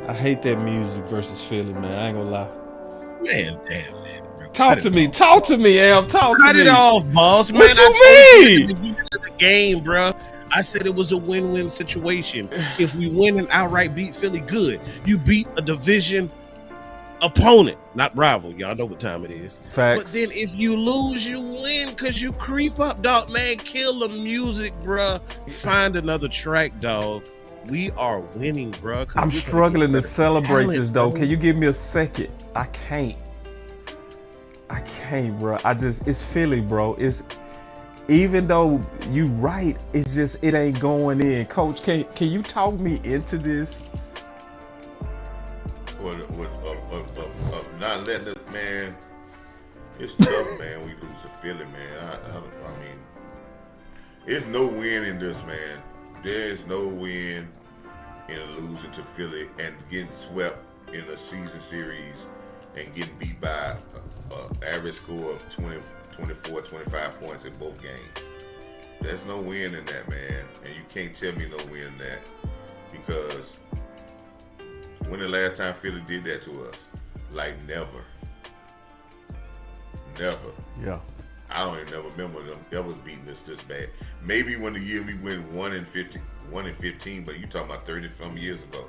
I hate that music versus Philly, man. I ain't gonna lie. Man, damn, man. Bro. Talk to me, A.M. Cut it off, boss. Man, What you mean? At the beginning of the game, bro. I said it was a win-win situation. If we win and outright beat Philly, good. You beat a division opponent, not rival. Y'all know what time it is. Facts. But then if you lose, you win because you creep up, dog. Man, kill the music, bro. Find another track, dog. We are winning, bro. I'm struggling to celebrate this, though. Bro. Can you give me a second? I can't, bro. It's Philly, bro. It's, even though you right, it's just, it ain't going in. Coach, can you talk me into this? Not letting it, man. It's tough, man. We lose to Philly, man. I mean, there's no win in this, man. There's no win in losing to Philly and getting swept in a season series and getting beat by an average score of 20, 24, 25 points in both games. There's no win in that, man. And you can't tell me no win in that, because when the last time Philly did that to us? Like never. Yeah. I don't even remember them ever beating us this bad. Maybe when the year we went 1-15, but you talking about 30-some years ago.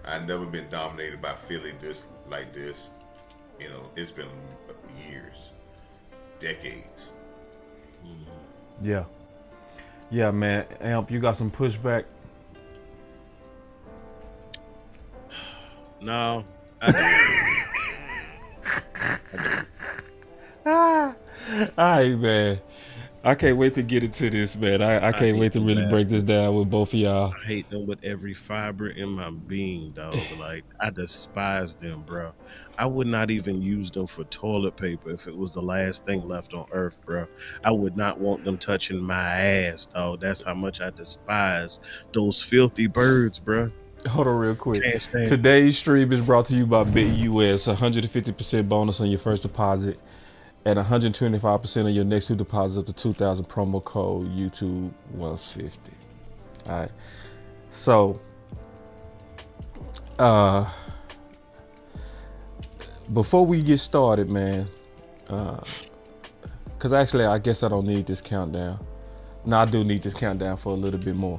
I've never been dominated by Philly like this. You know, it's been years, decades. Yeah. Yeah, man. A.M., you got some pushback? No. I don't. All right, man. I can't wait to get into this, man. I can't wait to really break this down with both of y'all. I hate them with every fiber in my being, dog. Like, I despise them, bro. I would not even use them for toilet paper if it was the last thing left on earth, bro. I would not want them touching my ass, dog. That's how much I despise those filthy birds, bro. Hold on real quick. Today's stream is brought to you by BetUS. 150% bonus on your first deposit and 125% on your next two deposits up to 2,000. Promo code YouTube 150. All right. So, before we get started, man, because actually I guess I don't need this countdown. No, I do need this countdown for a little bit more.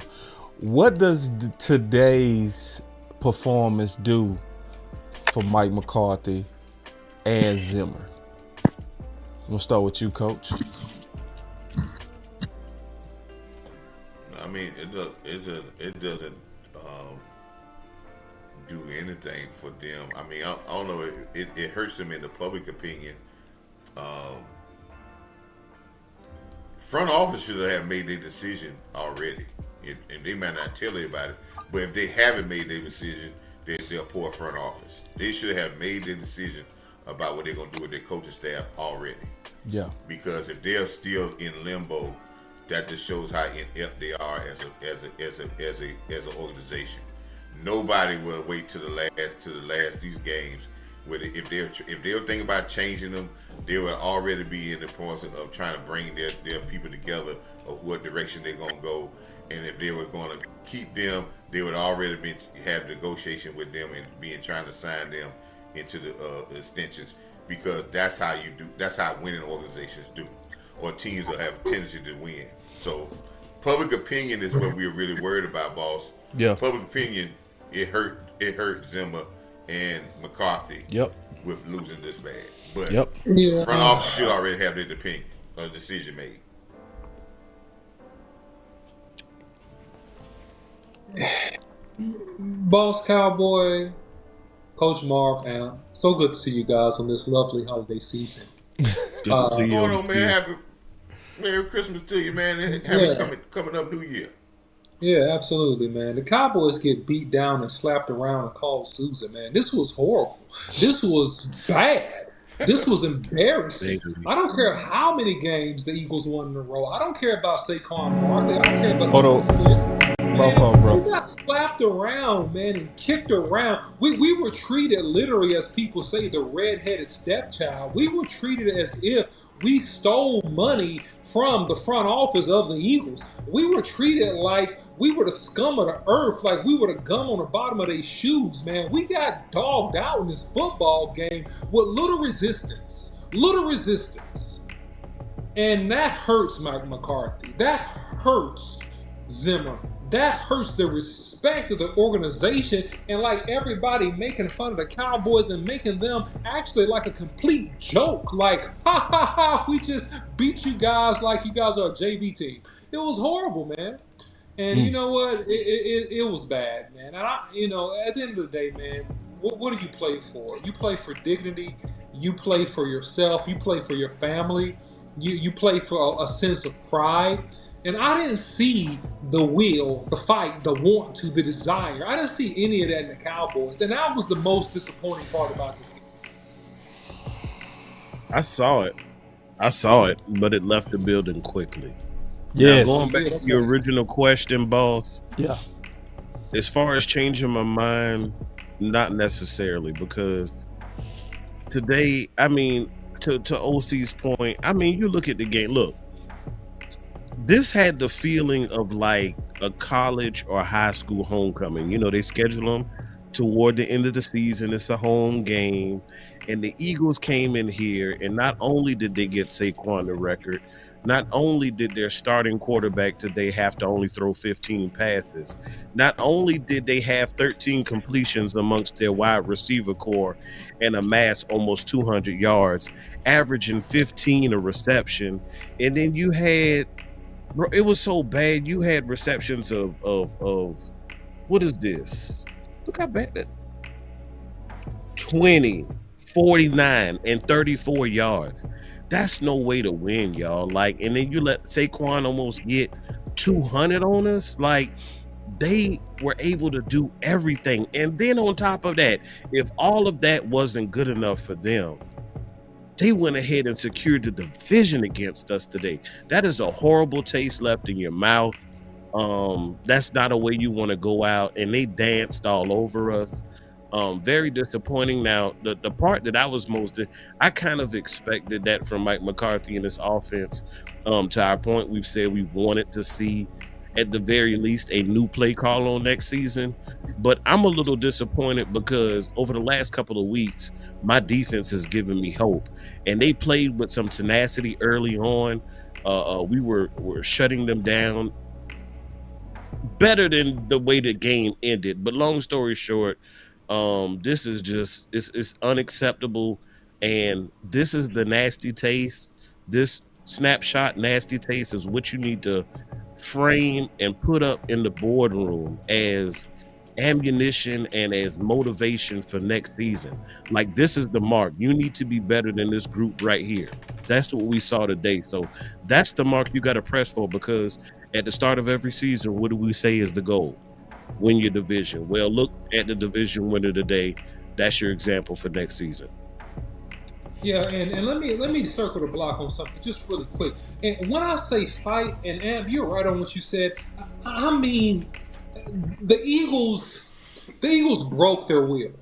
What does today's performance do for Mike McCarthy and Zimmer? I'm gonna start with you, Coach. I mean, it doesn't do anything for them. I mean, I don't know. It hurts them in the public opinion. Front office should have made their decision already. And they might not tell everybody, but if they haven't made their decision, they're poor front office. They should have made their decision about what they're gonna do with their coaching staff already. Yeah. Because if they're still in limbo, that just shows how inept they are as an organization. Nobody will wait to the last these games. If they're thinking about changing them, they will already be in the process of trying to bring their people together of what direction they're gonna go. And if they were going to keep them, they would already have negotiation with them and trying to sign them into the extensions, because that's how you do. That's how winning organizations do, or teams will have a tendency to win. So, public opinion is what we're really worried about, boss. Yeah. Public opinion, it hurt Zimmer and McCarthy. Yep. With losing this bad, but front office should already have their opinion, a decision made. Boss Cowboy, Coach Marv, and so good to see you guys on this lovely holiday season. Good to see you, man. Merry Christmas to you, man. Coming up New Year. Yeah, absolutely, man. The Cowboys get beat down and slapped around and called Susan, man. This was horrible. This was bad. This was embarrassing. I don't care how many games the Eagles won in a row. I don't care about Saquon Barkley. I don't care about bro. We got slapped around, man, and kicked around. We were treated literally, as people say, the red-headed stepchild. We were treated as if we stole money from the front office of the Eagles. We were treated like we were the scum of the earth. Like, we were the gum on the bottom of their shoes, man. We got dogged out in this football game with little resistance. And that hurts Mike McCarthy. That hurts Zimmer. That hurts the respect of the organization, and like everybody making fun of the Cowboys and making them actually like a complete joke. Like, ha ha ha, we just beat you guys like you guys are a JV team. It was horrible, man. And you know what? It was bad, man. And at the end of the day, man, what do you play for? You play for dignity. You play for yourself. You play for your family. You play for a sense of pride. And I didn't see the will, the fight, the want to, the desire. I didn't see any of that in the Cowboys. And that was the most disappointing part about this game. I saw it, but it left the building quickly. Yes. Now, going back to your original question, boss. Yeah. As far as changing my mind, not necessarily, because today, I mean, to OC's point, I mean, you look at the game. Look, this had the feeling of like a college or high school homecoming. You know, they schedule them toward the end of the season. It's a home game. And the Eagles came in here, and not only did they get Saquon the record, not only did their starting quarterback today have to only throw 15 passes, not only did they have 13 completions amongst their wide receiver core and amass almost 200 yards, averaging 15 a reception, and then you had, bro, it was so bad, you had receptions of what is this? Look how bad that 20, 49, and 34 yards. That's no way to win, y'all. Like, and then you let Saquon almost get 200 on us. Like, they were able to do everything. And then on top of that, if all of that wasn't good enough for them, they went ahead and secured the division against us today. That is a horrible taste left in your mouth. That's not a way you want to go out. And they danced all over us. Very disappointing. Now, the part that I was I kind of expected that from Mike McCarthy and his offense. To our point, we've said we wanted to see, at the very least, a new play call on next season. But I'm a little disappointed because over the last couple of weeks, my defense has given me hope. And they played with some tenacity early on. We were shutting them down better than the way the game ended. But long story short, this is just it's unacceptable, and this is the nasty taste. This snapshot nasty taste is what you need to frame and put up in the boardroom as ammunition and as motivation for next season. Like, this is the mark. You need to be better than this group right here. That's what we saw today. So that's the mark you got to press for, because at the start of every season, what do we say is the goal? Win your division. Well, look at the division winner today. That's your example for next season. Yeah, and let me circle the block on something just really quick. And when I say fight, and A.M.P, you're right on what you said. I mean, the Eagles broke their will.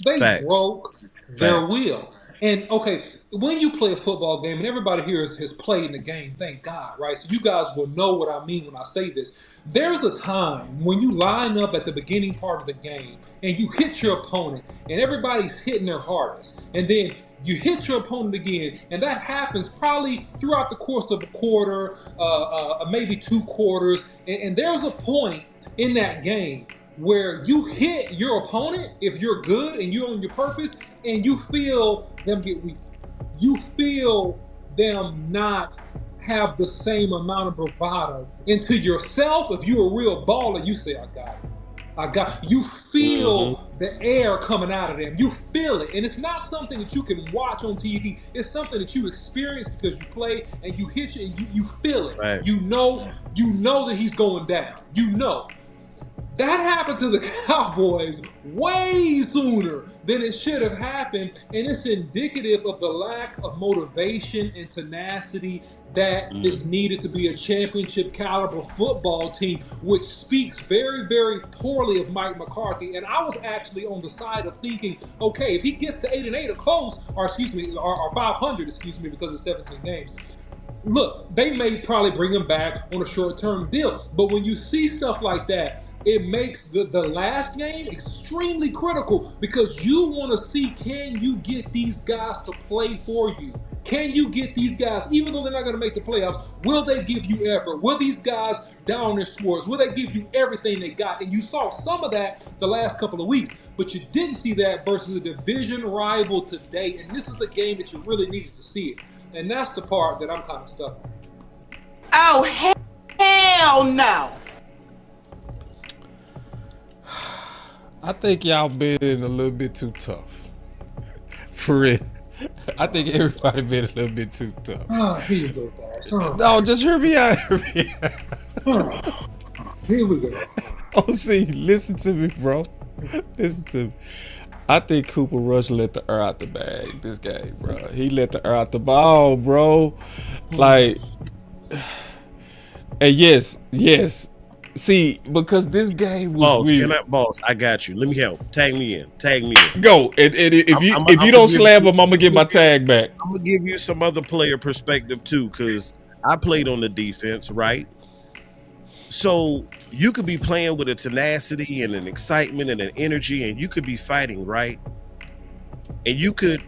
They Facts. broke their will. And okay, when you play a football game, and everybody here has played in the game, thank God, right? So you guys will know what I mean when I say this. There's a time when you line up at the beginning part of the game and you hit your opponent, and everybody's hitting their hardest. And then you hit your opponent again, and that happens probably throughout the course of a quarter, maybe 2 quarters. And there's a point in that game where you hit your opponent, if you're good and you're on your purpose, and you feel them get weak. You feel them not have the same amount of bravado. And to yourself, if you're a real baller, you say, I got. You feel the air coming out of them. You feel it. And it's not something that you can watch on TV. It's something that you experience because you play and you hit you and you feel it. Right. You know that he's going down. You know. That happened to the Cowboys way sooner than it should have happened, and it's indicative of the lack of motivation and tenacity that is needed to be a championship caliber football team, which speaks very, very poorly of Mike McCarthy. And I was actually on the side of thinking, okay, if he gets to 8-8 or close, or 500, because it's 17 games, look, they may probably bring him back on a short-term deal. But when you see stuff like that, it makes the last game extremely critical because you want to see, can you get these guys to play for you? Can you get these guys, even though they're not going to make the playoffs, will they give you effort? Will these guys down their scores? Will they give you everything they got? And you saw some of that the last couple of weeks, but you didn't see that versus a division rival today. And this is a game that you really needed to see it. And that's the part that I'm kind of stuck on. Oh, hell no. I think y'all been a little bit too tough. For real. I think everybody been a little bit too tough. Oh, here you go, guys. Oh. No, just hear me out. Here we go. Oh, see, listen to me, bro. Listen to me. I think Cooper Rush let the air out the bag this game, bro. He let the air out the ball, bro. Like, and yes. See, because this game was weird. Boss, I got you. Let me help. Tag me in. Go. And if you don't slam him, I'm gonna get my tag back. I'm gonna give you some other player perspective too, because I played on the defense, right? So you could be playing with a tenacity and an excitement and an energy, and you could be fighting, right? And you could,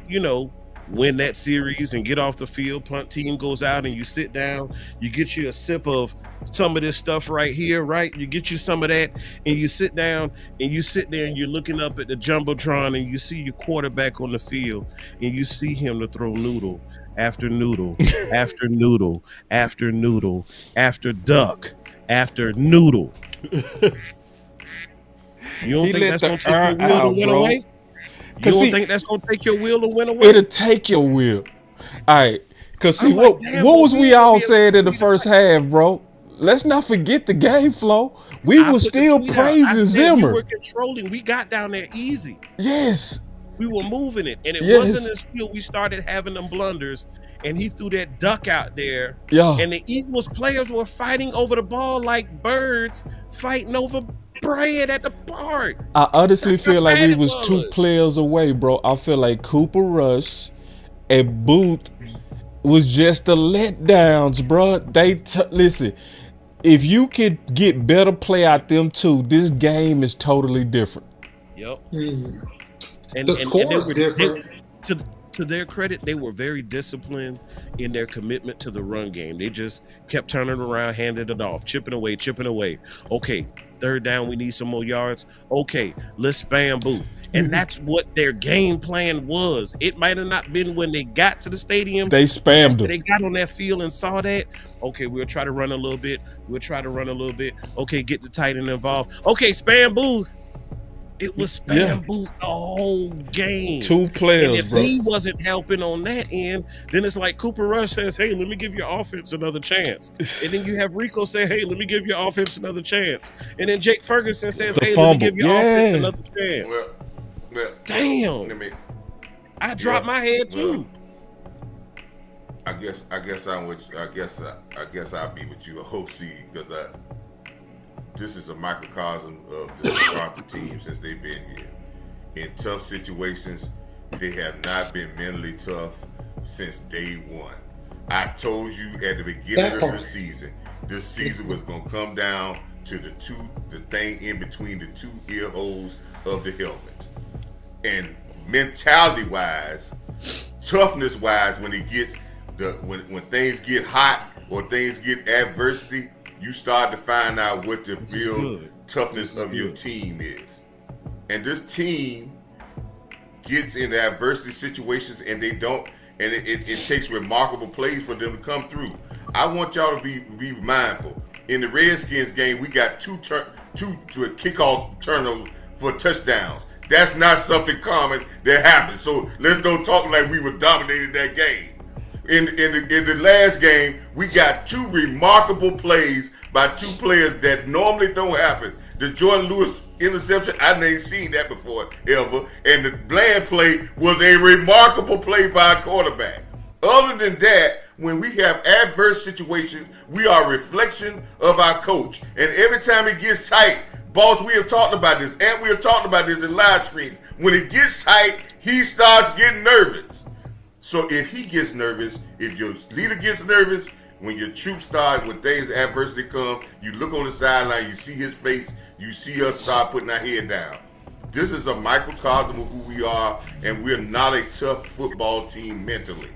win that series and get off the field. Punt team goes out and you sit down. You get you a sip of some of this stuff right here, right? You get you some of that and you sit down and you sit there and you're looking up at the Jumbotron and you see your quarterback on the field and you see him to throw noodle after noodle after noodle after noodle after duck after noodle. You don't think that's going to take your will to win away? You don't think that's going to take your will to win away? It'll take your will. All right. Because see, what was we all saying in the first half, bro? Let's not forget the game flow. We were still praising Zimmer. We were controlling. We got down there easy. Yes. We were moving it. And it wasn't until we started having them blunders and he threw that duck out there. Yeah. And the Eagles players were fighting over the ball like birds fighting over bread at the park. I honestly feel like we was 2 players away, bro. I feel like Cooper Rush and Booth was just the letdowns, bro. Listen, if you could get better play out them two, this game is totally different. Yep. And they were different. To their credit, they were very disciplined in their commitment to the run game. They just kept turning around, handed it off, chipping away. Okay, third down, we need some more yards. Okay, let's spam Booth. And that's what their game plan was. It might have not been when they got to the stadium. They spammed them. They got on that field and saw that. Okay, we'll try to run a little bit. Okay, get the tight end involved. Okay, spam Booth. It was spam Booth the whole game. 2 players, and if bro. he wasn't helping on that end, then it's like Cooper Rush says, hey, let me give your offense another chance. And then you have Rico say, hey, let me give your offense another chance. And then Jake Ferguson says, hey, let me give your offense another chance. Well, damn. I dropped my head too. I guess I'll be with you, OC, because this is a microcosm of the McCarthy team since they've been here. In tough situations, they have not been mentally tough since day one. I told you at the beginning of the season, this season was going to come down to the thing in between the 2 ear holes of the helmet. And mentality-wise, toughness-wise, when things get hot or things get adversity, you start to find out what the real toughness of your team is. And this team gets in adversity situations and they don't, and it takes remarkable plays for them to come through. I want y'all to be mindful. In the Redskins game, we got two to a kickoff turnover for touchdowns. That's not something common that happens. So let's don't talk like we were dominating that game. In the last game, we got 2 remarkable plays by 2 players that normally don't happen. The Jordan Lewis interception, I ain't seen that before ever. And the Bland play was a remarkable play by a quarterback. Other than that, when we have adverse situations, we are a reflection of our coach. And every time it gets tight, boss, we have talked about this, and we have talked about this in live streams. When it gets tight, he starts getting nervous. So if he gets nervous, if your leader gets nervous, when your troops start, when things adversity come, you look on the sideline, you see his face, you see us start putting our head down. This is a microcosm of who we are, and we're not a tough football team mentally.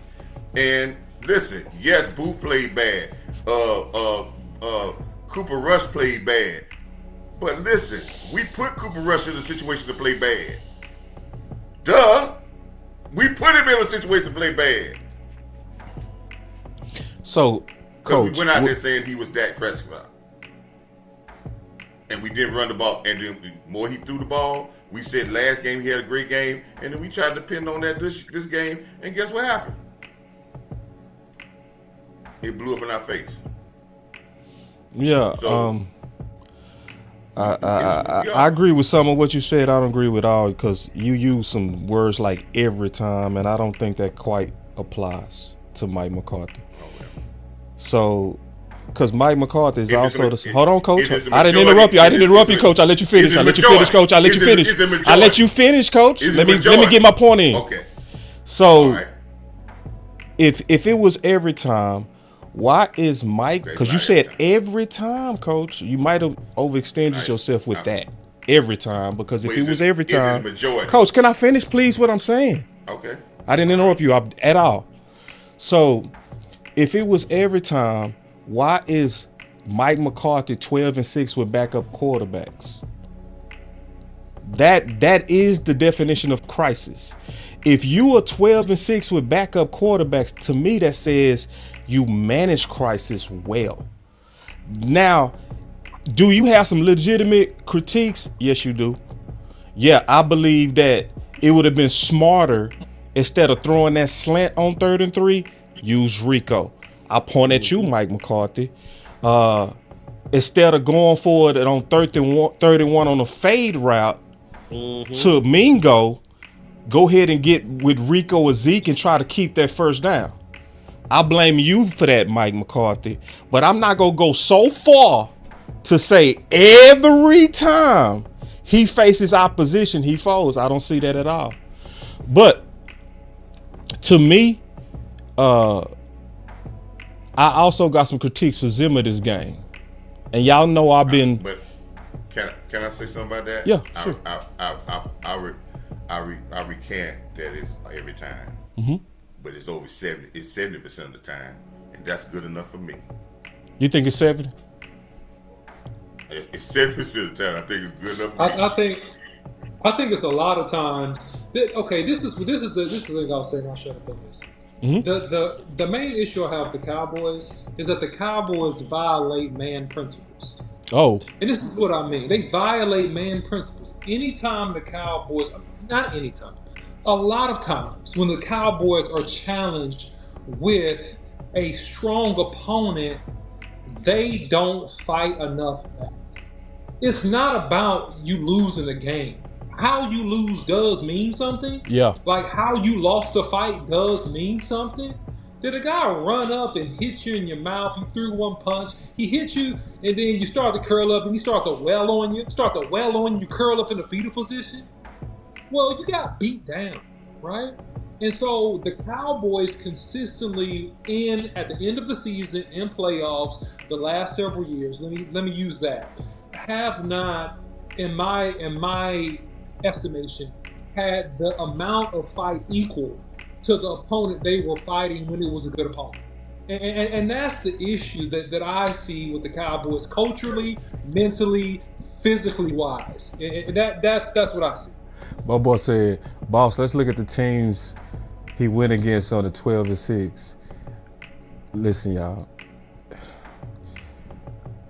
And listen, yes, Booth played bad. Cooper Rush played bad. But listen, we put Cooper Rush in a situation to play bad. Duh. We put him in a situation to play bad. So, Coach, we went out there saying he was Dak Prescott. And we didn't run the ball. And then the more he threw the ball, we said last game he had a great game. And then we tried to depend on that this game. And guess what happened? It blew up in our face. Yeah. So, I agree with some of what you said. I don't agree with all because you use some words like every time, and I don't think that quite applies to Mike McCarthy. So, because Mike McCarthy is also the. Hold on, Coach. I didn't interrupt you. I didn't interrupt you, Coach. I let you finish. I let you finish, Coach. I let you finish. I let you finish, Coach. Let me get my point in. Okay. So, if it was every time. Why is Mike? Because you said every time, Coach. You might have overextended yourself with that. Every time. Because if it was every time, Coach, can I finish, please? What I'm saying? Okay. I didn't interrupt you at all. So, if it was every time, why is Mike McCarthy 12-6 with backup quarterbacks? That is the definition of crisis. If you are 12-6 with backup quarterbacks, to me that says you manage crisis well. Now, do you have some legitimate critiques? Yes, you do. Yeah, I believe that it would have been smarter instead of throwing that slant on 3rd and 3, use Rico. I point at you, Mike McCarthy. Instead of going forward and on 31 on a fade route to Mingo, go ahead and get with Rico or Zeke and try to keep that first down. I blame you for that, Mike McCarthy. But I'm not going to go so far to say every time he faces opposition, he falls. I don't see that at all. But to me, I also got some critiques for Zimmer this game. And y'all know I've been... But can I say something about that? Yeah, sure. I recant that it's every time. Mm-hmm. But it's over 70. It's 70% of the time, and that's good enough for me. You think it's 70? It's 70% of the time. I think it's good enough for me. I think it's a lot of times. Okay, this is the thing I was saying. I'll shut up on this. Mm-hmm. The main issue I have with the Cowboys is that the Cowboys violate man principles. Oh. And this is what I mean. They violate man principles. Anytime the Cowboys, not anytime, a lot of times when the Cowboys are challenged with a strong opponent, they don't fight enough back. It's not about you losing the game. How you lose does mean something. Yeah. Like how you lost the fight does mean something. Did a guy run up and hit you in your mouth? You threw one punch. He hit you, and then you start to curl up, and he start to wail on you. You curl up in the fetal position. Well, you got beat down, right? And so the Cowboys consistently at the end of the season in playoffs the last several years, let me use that, have not, in my estimation, had the amount of fight equal to the opponent they were fighting when it was a good opponent. And that's the issue that I see with the Cowboys culturally, mentally, physically wise. And that's what I see. My boy said, boss, let's look at the teams he went against on the 12-6. Listen, y'all.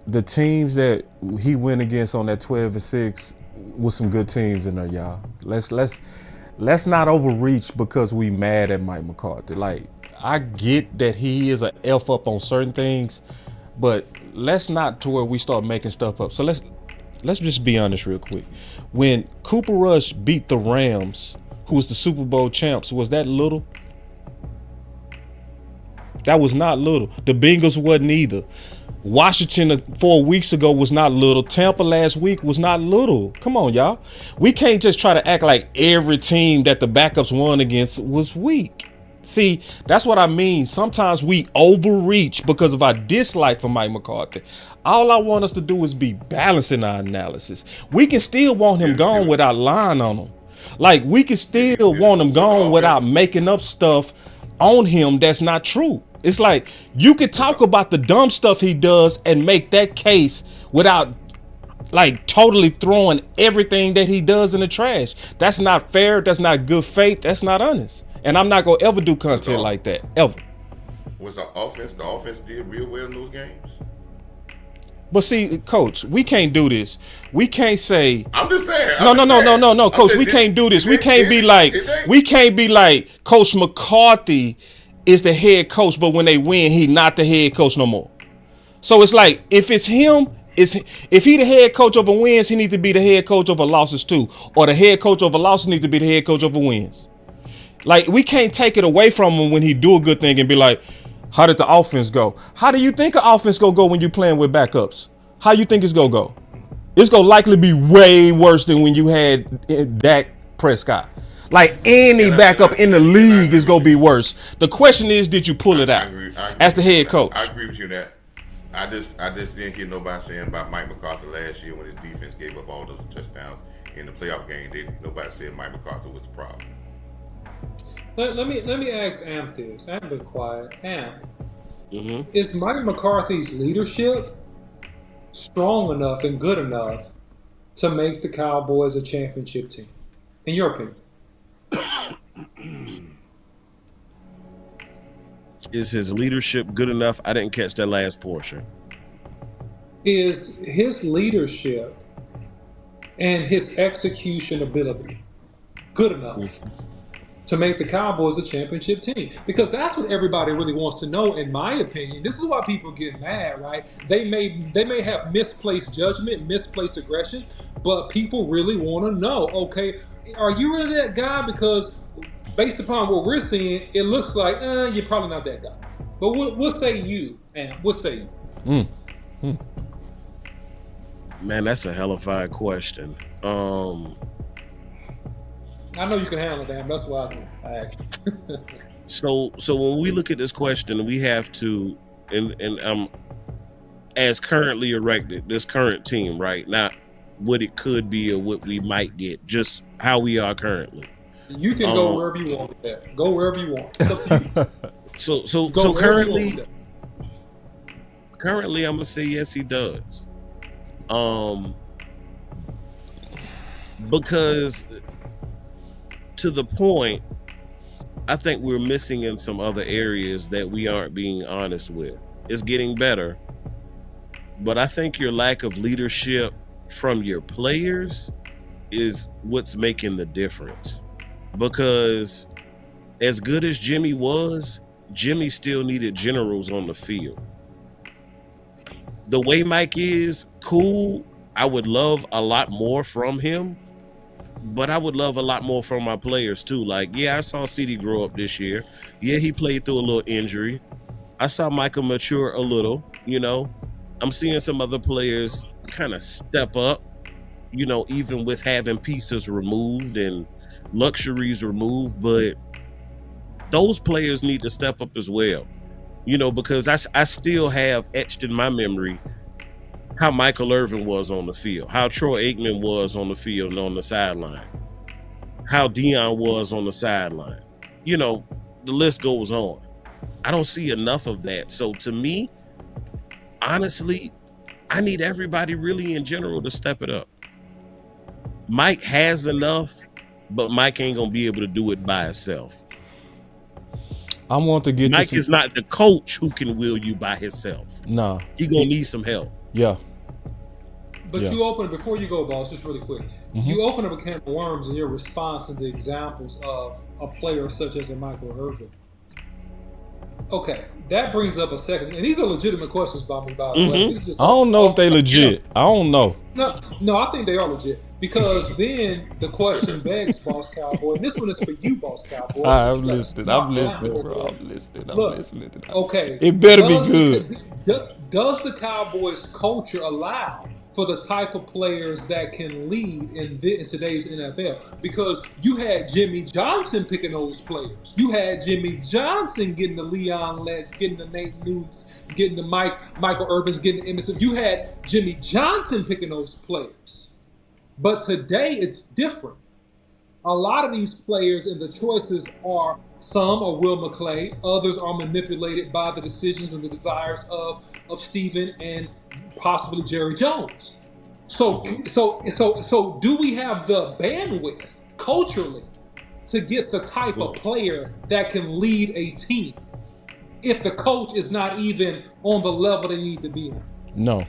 The teams that he went against on that 12-6 was some good teams in there, y'all. Let's not overreach because we mad at Mike McCarthy. Like, I get that he is a F up on certain things, but let's not to where we start making stuff up. So let's just be honest real quick. When Cooper Rush beat the Rams, who was the Super Bowl champs, was that little? That was not little. The Bengals wasn't either. Washington 4 weeks ago was not little. Tampa last week was not little. Come on, y'all. We can't just try to act like every team that the backups won against was weak. See, that's what I mean. Sometimes we overreach because of our dislike for Mike McCarthy. All I want us to do is be balanced in our analysis. We can still want him gone without lying on him. Like, we can still want him gone without making up stuff on him that's not true. It's like, you can talk about the dumb stuff he does and make that case without like totally throwing everything that he does in the trash. That's not fair. That's not good faith. That's not honest. And I'm not gonna ever do content like that, ever. Was the offense did real well in those games? But see, Coach, we can't do this. We can't say. I'm just saying. No, Coach. We can't do this. We can't be like Coach McCarthy is the head coach, but when they win, he not the head coach no more. So it's like, if it's him, if he the head coach over wins, he needs to be the head coach over losses too, or the head coach over losses needs to be the head coach over wins. Like, we can't take it away from him when he do a good thing and be like, how did the offense go? How do you think an offense gonna go when you playing with backups? How you think it's gonna go? It's gonna likely be way worse than when you had Dak Prescott. Like, any backup in the league is gonna be worse. The question is, did you pull it out as the head coach? I agree with you on that. I just didn't hear nobody saying about Mike McCarthy last year when his defense gave up all those touchdowns in the playoff game. Nobody said Mike McCarthy was the problem. Let me ask A.M.P this. I've been quiet. A.M.P. Is Mike McCarthy's leadership strong enough and good enough to make the Cowboys a championship team, in your opinion? Is his leadership good enough? I didn't catch that last portion. Is his leadership and his execution ability good enough to make the Cowboys a championship team? Because that's what everybody really wants to know, in my opinion. This is why people get mad, right? They may have misplaced judgment, misplaced aggression, but people really want to know, okay, are you really that guy? Because based upon what we're seeing, it looks like you're probably not that guy. But we'll say you, and we'll say you. Man, that's a hellified question. I know you can handle that. That's why I asked you. So when we look at this question, we have to, and as currently erected, this current team, right? Not what it could be or what we might get, just how we are currently. You can go wherever you want with that. Go wherever you want. It's up to you. So currently, I'm gonna say yes, he does. Because to the point, I think we're missing in some other areas that we aren't being honest with. It's getting better, but I think your lack of leadership from your players is what's making the difference. Because as good as Jimmy was, Jimmy still needed generals on the field. The way Mike is, cool. I would love a lot more from him, but I would love a lot more from my players too. Like, yeah, I saw CD grow up this year. Yeah, he played through a little injury. I saw Michael mature a little, I'm seeing some other players kind of step up, even with having pieces removed and luxuries removed, but those players need to step up as well, because I still have etched in my memory how Michael Irvin was on the field, how Troy Aikman was on the field and on the sideline, how Dion was on the sideline. The list goes on. I don't see enough of that. So to me, honestly, I need everybody really in general to step it up. Mike has enough, but Mike ain't gonna be able to do it by himself. I want to get Mike is not the coach who can will you by himself. Nah, he gonna need some help. Yeah. But you open, before you go, boss, just really quick. You open up a can of worms in your response to the examples of a player such as a Michael Irvin. Okay, that brings up a second, and these are legitimate questions by me, by the way. I don't know if they legit. I don't know. No, I think they are legit. Because then the question begs, Boss Cowboy, and this one is for you, Boss Cowboy. I'm listening, bro. I'm listening. Okay. It better be good. Does the Cowboys culture allow for the type of players that can lead in today's NFL. Because you had Jimmy Johnson picking those players. You had Jimmy Johnson getting the Leon Letts, getting the Nate Newts, getting the Michael Irvins, getting the Emerson. You had Jimmy Johnson picking those players. But today it's different. A lot of these players and the choices are, some are Will McClay, others are manipulated by the decisions and the desires of Stephen and possibly Jerry Jones. So do we have the bandwidth culturally to get the type of player that can lead a team if the coach is not even on the level they need to be on? No.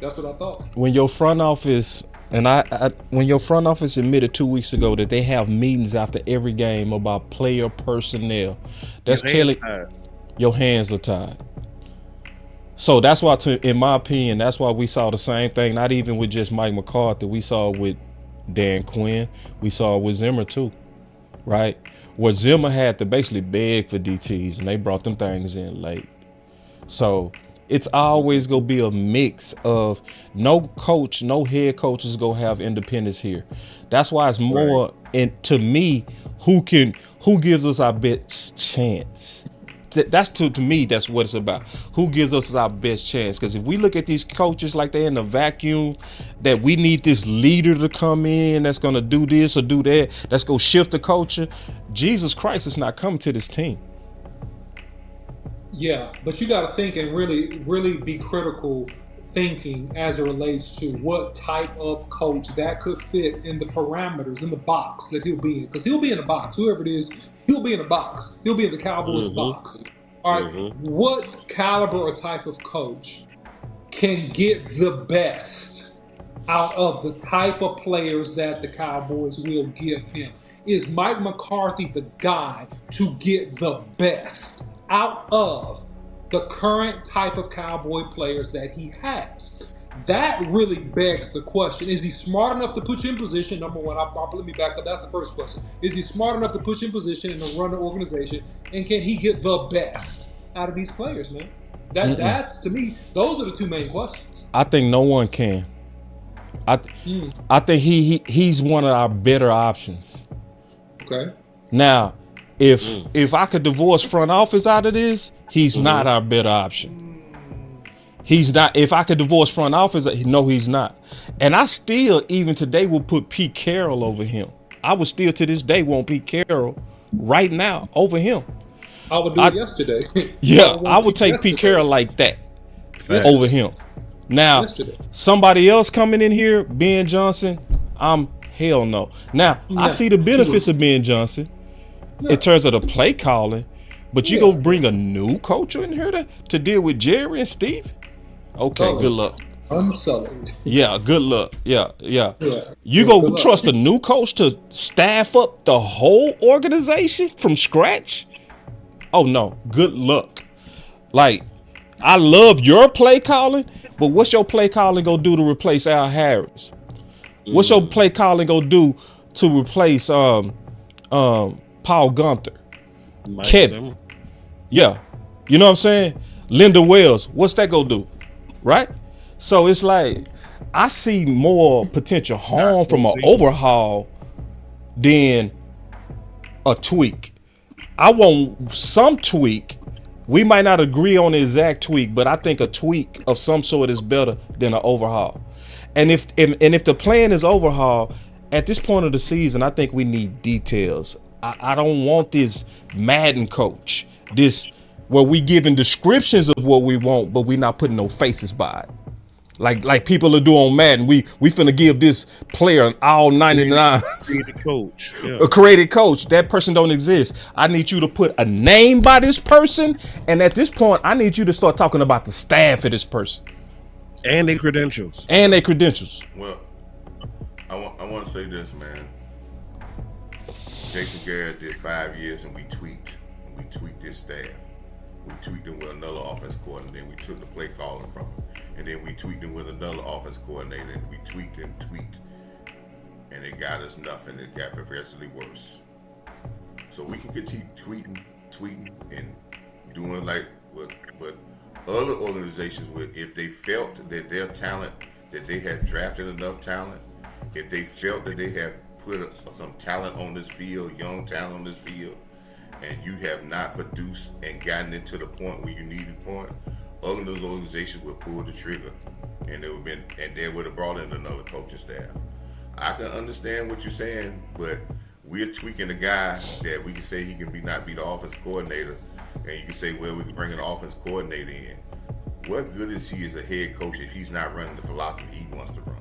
That's what I thought. When your front office when your front office admitted 2 weeks ago that they have meetings after every game about player personnel, that's telling your hands are tied. So that's why, in my opinion, that's why we saw the same thing. Not even with just Mike McCarthy, we saw with Dan Quinn, we saw with Zimmer too, right? Where Zimmer had to basically beg for DTs, and they brought them things in late. So it's always gonna be a mix of no head coach is gonna have independence here. That's why it's more, and to me, who gives us our best chance. That's to me, that's what it's about. Who gives us our best chance? Because if we look at these coaches like they're in a vacuum, that we need this leader to come in that's gonna do this or do that, that's gonna shift the culture. Jesus Christ is not coming to this team. Yeah, but you got to think and really be critical thinking as it relates to what type of coach that could fit in the parameters, in the box that he'll be in. Because he'll be in a box. Whoever it is, he'll be in a box. He'll be in the Cowboys box. All right, what caliber or type of coach can get the best out of the type of players that the Cowboys will give him? Is Mike McCarthy the guy to get the best out of the current type of Cowboy players that he has? That really begs the question. Is he smart enough to put you in position? Number one, let me back up. That's the first question. Is he smart enough to put you in position and to run the organization? And can he get the best out of these players, man? That's, to me, those are the two main questions. I think no one can. I think he's one of our better options. Okay. Now, if I could divorce front office out of this, he's not our better option. He's not. If I could divorce front office, no, he's not. And I still, even today, will put Pete Carroll over him. I would still, to this day, want Pete Carroll right now over him. I would do it yesterday. Yeah, I would take Pete Carroll like that over him. Now, somebody else coming in here, Ben Johnson, hell no. Now, I see the benefits of Ben Johnson in terms of the play calling, but you gonna bring a new coach in here to deal with Jerry and Steve? Okay, good luck. Unsullied. Yeah, good luck. Yeah. You go trust a new coach to staff up the whole organization from scratch? Oh no, good luck. Like, I love your play calling, but what's your play calling gonna do to replace Al Harris? What's your play calling gonna do to replace Paul Gunther? Kevin. Yeah. You know what I'm saying? Linda Wells, what's that gonna do? Right? So it's like, I see more potential harm from an overhaul than a tweak. I want some tweak. We might not agree on the exact tweak, but I think a tweak of some sort is better than an overhaul. And if the plan is overhaul, at this point of the season, I think we need details. I don't want this Madden coach, this where we giving descriptions of what we want, but we not putting no faces by it. Like people are doing on Madden. We finna give this player an all 99. Created coach. Yeah. A created coach. That person don't exist. I need you to put a name by this person, and at this point, I need you to start talking about the staff of this person. And their credentials. Well, I want to say this, man. Jason Garrett did 5 years, and we tweaked his staff. We tweaked him with another offense coordinator, then we took the play calling from him. And then we tweaked him with another offense coordinator, and we tweaked, and it got us nothing. It got progressively worse. So we can continue tweeting, and doing like what Other organizations would, if they felt that their talent, that they had drafted enough talent, if they felt that they have put some talent on this field, young talent on this field, and you have not produced and gotten it to the point where you needed point, other of those organizations would pull the trigger, and they would have brought in another coaching staff. I can understand what you're saying, but we're tweaking a guy that we can say he can not be the offense coordinator, and you can say, well, we can bring an offense coordinator in. What good is he as a head coach if he's not running the philosophy he wants to run?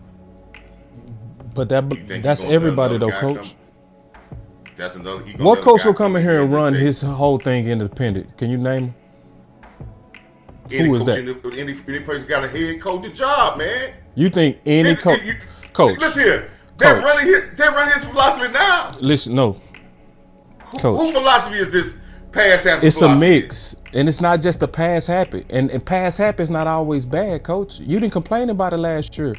But that's everybody though, coach. That's another. What coach will come in here and run his whole thing independent? Can you name him? Who is that? Any person got a head coaching job, man. You think any coach? Listen here. They're running his philosophy now. Listen, no. Coach. Whose philosophy is this? Pass happy. It's a mix, and it's not just the pass happy. And pass happy is not always bad, coach. You didn't complain about it last year.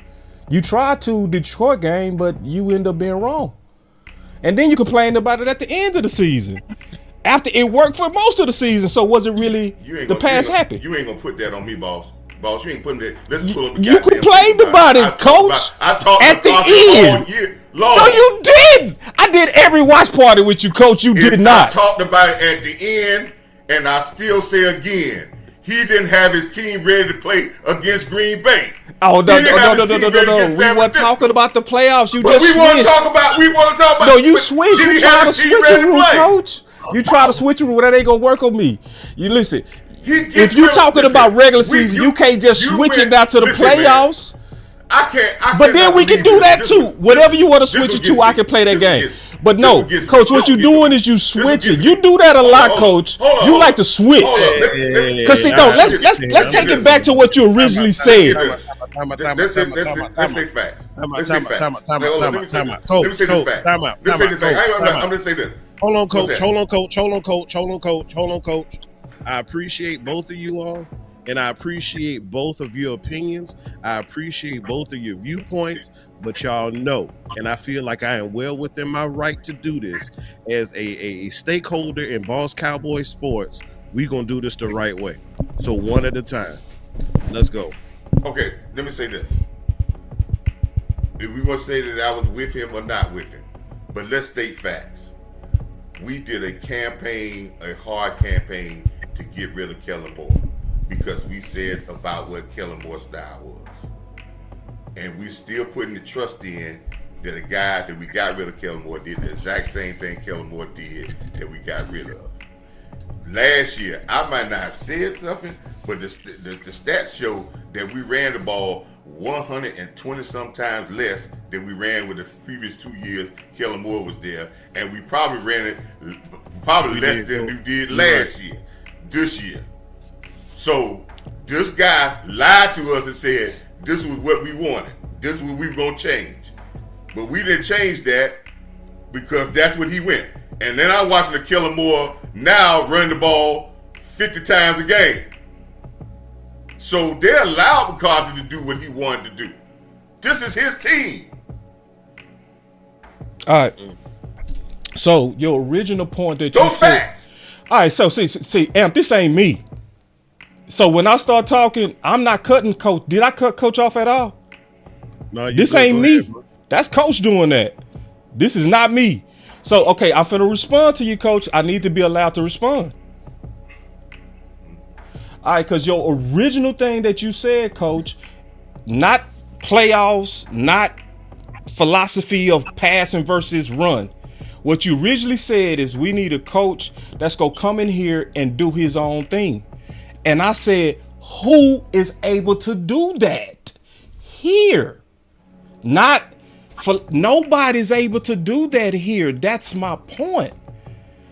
You tried to Detroit game, but you end up being wrong. And then you complained about it at the end of the season. After it worked for most of the season, so was it really the pass happy? You ain't gonna put that on me, boss. Boss, you ain't putting that. Let's pull up the You complained about it, coach. I talked at the end. All year long. No, you did. I did every watch party with you, coach. You did not. I talked about it at the end, and I still say again, he didn't have his team ready to play against Green Bay. Oh, no. We weren't talking about the playoffs. You but just we want to talk about. No, you switch. You try to switch it, coach. You try to switch it. That ain't gonna work on me. You listen. If you're talking about regular season, you can't just switch it down to the playoffs. Man, I can't. But then we can do that too. Whatever you want to switch it to, I can play that game. But no, coach, what you're doing is you switch it. You do that a lot, coach. You like to switch. Because see, no, let's take it back to what you originally said. Let's say facts. Let's say facts. Let me say this fact. I'm gonna say this. Hold on, coach. I appreciate both of you all, and I appreciate both of your opinions. I appreciate both of your viewpoints, but y'all know, and I feel like I am well within my right to do this as a stakeholder in Boss Cowboy Sports. We gonna do this the right way. So one at a time. Let's go. Okay, let me say this. If we want to say that I was with him or not with him, but let's state facts. We did a campaign, a hard campaign, to get rid of Kellen Moore because we said about what Kellen Moore's style was. And we're still putting the trust in that a guy that we got rid of, Kellen Moore, did the exact same thing Kellen Moore did that we got rid of. Last year, I might not have said something, but the stats show that we ran the ball 120 sometimes less than we ran with the previous 2 years Kellen Moore was there, and we probably ran it less than we did last year. This year. So this guy lied to us and said this was what we wanted. This is what we were going to change. But we didn't change that because that's what he went. And then I'm watching the Kellen Moore now run the ball 50 times a game. So they allowed McCarthy to do what he wanted to do. This is his team. All right. So your original point that you said. Facts. All right, so see, A.M.P, this ain't me. So when I start talking, I'm not cutting Coach. Did I cut Coach off at all? No, this ain't me. That's Coach doing that. This is not me. So, okay, I'm finna respond to you, Coach. I need to be allowed to respond. All right, because your original thing that you said, Coach, not playoffs, not philosophy of passing versus run. What you originally said is we need a coach that's going to come in here and do his own thing. And I said, who is able to do that here? Nobody's able to do that here. That's my point.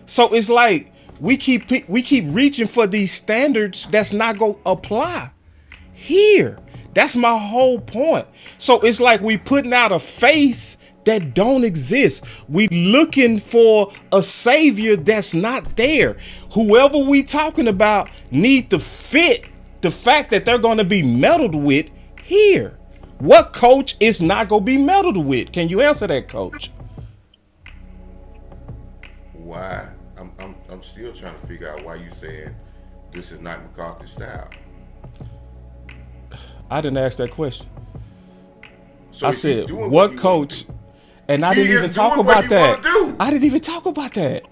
So it's like we keep reaching for these standards that's not going to apply here. That's my whole point. So it's like we putting out a face that don't exist. We looking for a savior that's not there. Whoever we talking about need to fit the fact that they're going to be meddled with here. What coach is not going to be meddled with? Can you answer that, Coach? Why? I'm still trying to figure out why you saying this is not McCarthy's style. I didn't ask that question. So I he's said, doing what he wanna coach? do. And I He didn't is even talk doing what about he that. wanna do. I didn't even talk about that.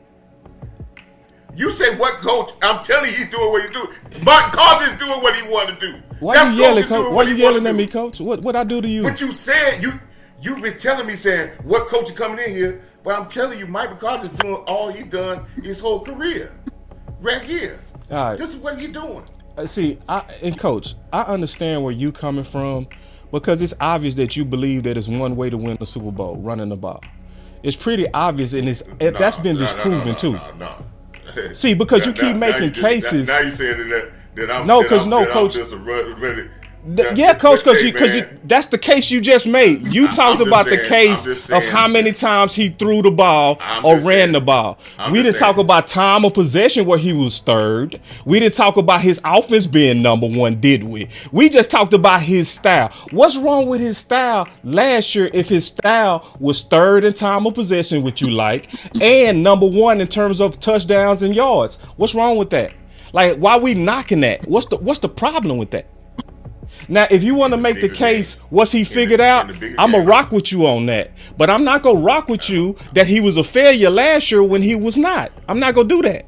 You say what coach? I'm telling you, he's doing what he do. Martin Carter is doing what he want to do. Why That's you yelling, Coach is coach? doing Why what you he wanna yelling at do. me, coach? What I do to you? But you said you've been telling me saying what coach is coming in here. But I'm telling you, Mike McCarthy's doing all he done his whole career, right here. All right. This is what he doing. See, coach, I understand where you coming from because it's obvious that you believe that it's one way to win the Super Bowl, running the ball. It's pretty obvious, and that's been disproven too. No. See, because you keep making cases. Now you saying that I'm No, coach. I'm just a ready. Yeah, coach, because that's the case you just made. You talked about the case of how many times he threw the ball or ran the ball. We didn't talk about time of possession where he was third. We didn't talk about his offense being number one, did we? We just talked about his style. What's wrong with his style last year if his style was third in time of possession, which you like, and number one in terms of touchdowns and yards? What's wrong with that? Like, why we knocking that? What's the problem with that? Now, if you want to make the case, what's he figured out? I'm going to rock with you on that. But I'm not going to rock with you that he was a failure last year when he was not. I'm not going to do that.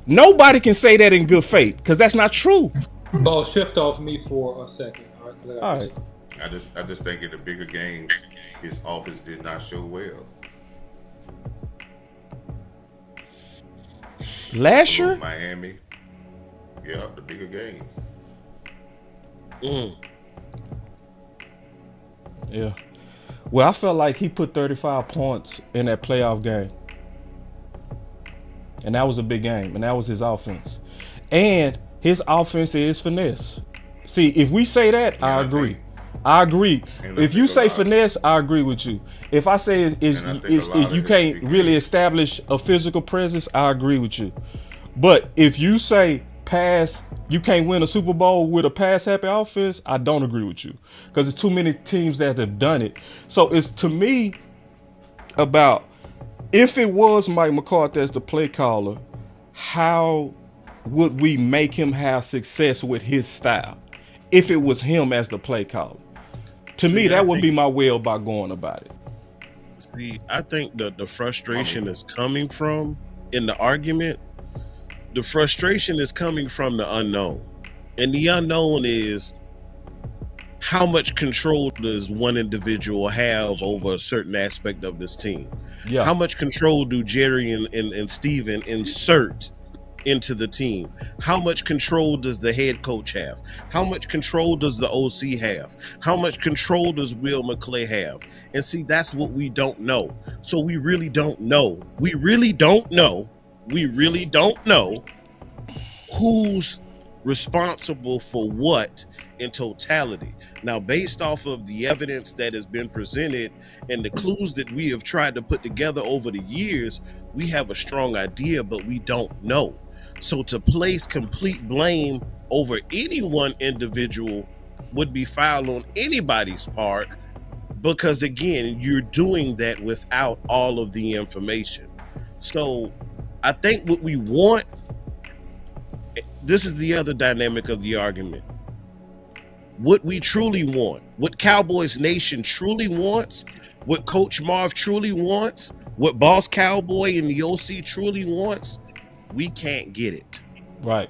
Nobody can say that in good faith because that's not true. Ball, shift off me for a second. All right. I just think in the bigger games, his offense did not show well. Last year? Miami. Yeah, the bigger games. Yeah. Well, I felt like he put 35 points in that playoff game. And that was a big game. And that was his offense. And his offense is finesse. See, if we say that, I agree. I agree. If you say finesse, I agree with you. If I say you can't really establish a physical presence, I agree with you. But if you say pass, you can't win a Super Bowl with a pass-happy offense, I don't agree with you. Because there's too many teams that have done it. So it's, to me, about if it was Mike McCarthy as the play caller, how would we make him have success with his style? If it was him as the play caller. To me, that would be my way about going about it. See, I think the frustration is coming from, in the argument, the frustration is coming from the unknown. And the unknown is how much control does one individual have over a certain aspect of this team? Yeah. How much control do Jerry and Steven insert into the team? How much control does the head coach have? How much control does the OC have? How much control does Will McClay have? And see, that's what we don't know. So we really don't know. We really don't know who's responsible for what in totality. Now, based off of the evidence that has been presented and the clues that we have tried to put together over the years, we have a strong idea, but we don't know. So to place complete blame over any one individual would be foul on anybody's part, because again, you're doing that without all of the information. So I think what we want, this is the other dynamic of the argument. What we truly want, what Cowboys Nation truly wants, what Coach Marv truly wants, what Boss Cowboy and the OC truly wants, we can't get it. Right.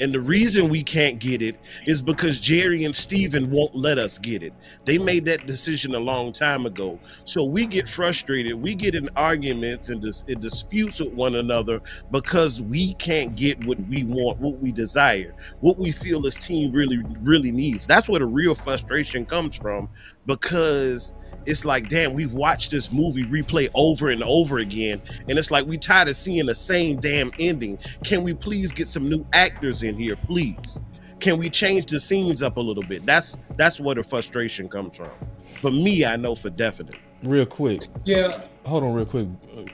And the reason we can't get it is because Jerry and Steven won't let us get it. They made that decision a long time ago. So we get frustrated. We get in arguments and disputes with one another because we can't get what we want, what we desire, what we feel this team really, really needs. That's where the real frustration comes from, because it's like, damn, we've watched this movie replay over and over again, and it's like we tired of seeing the same damn ending. Can we please get some new actors in here, please? Can we change the scenes up a little bit? That's where the frustration comes from. For me, I know for definite. Real quick. Yeah. Hold on real quick.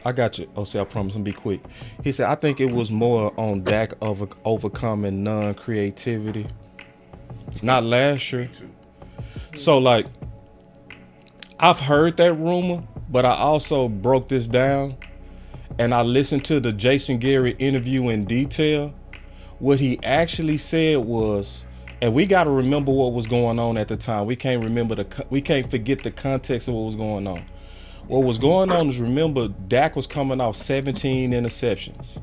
I got you. Oh, see, I promise I'm be quick. He said, I think it was more on Dak of overcoming non-creativity. Not last year. So, like, I've heard that rumor, but I also broke this down and I listened to the Jason Garrett interview in detail. What he actually said was, And we got to remember what was going on at the time. We can't forget the context of what was going on. What was going on is, remember, Dak was coming off 17 interceptions.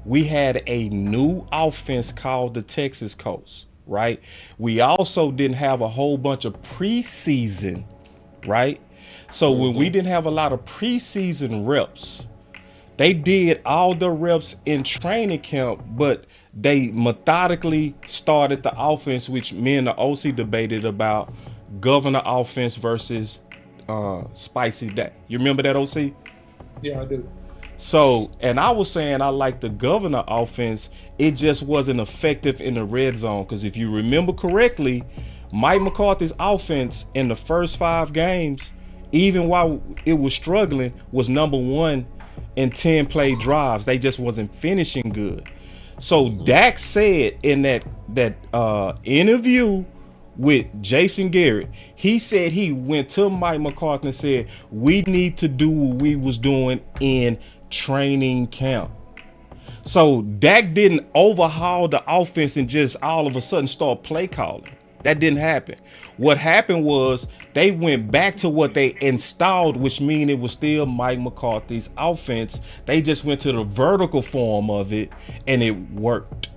We had a new offense called the Texas Coast, right? We also didn't have a whole bunch of preseason, right? So when we didn't have a lot of preseason reps, they did all the reps in training camp, but they methodically started the offense, which me and the OC debated about governor offense versus spicy Dak. You remember that, OC? Yeah, I do. So, and I was saying I like the governor offense. It just wasn't effective in the red zone. Because if you remember correctly, Mike McCarthy's offense in the first 5 games, even while it was struggling, was number 1 in 10 play drives. They just wasn't finishing good. So Dak said in that interview with Jason Garrett, he said he went to Mike McCarthy and said, we need to do what we was doing in training camp. So Dak didn't overhaul the offense and just all of a sudden start play calling. That didn't happen. What happened was they went back to what they installed, which means it was still Mike McCarthy's offense. They just went to the vertical form of it and it worked.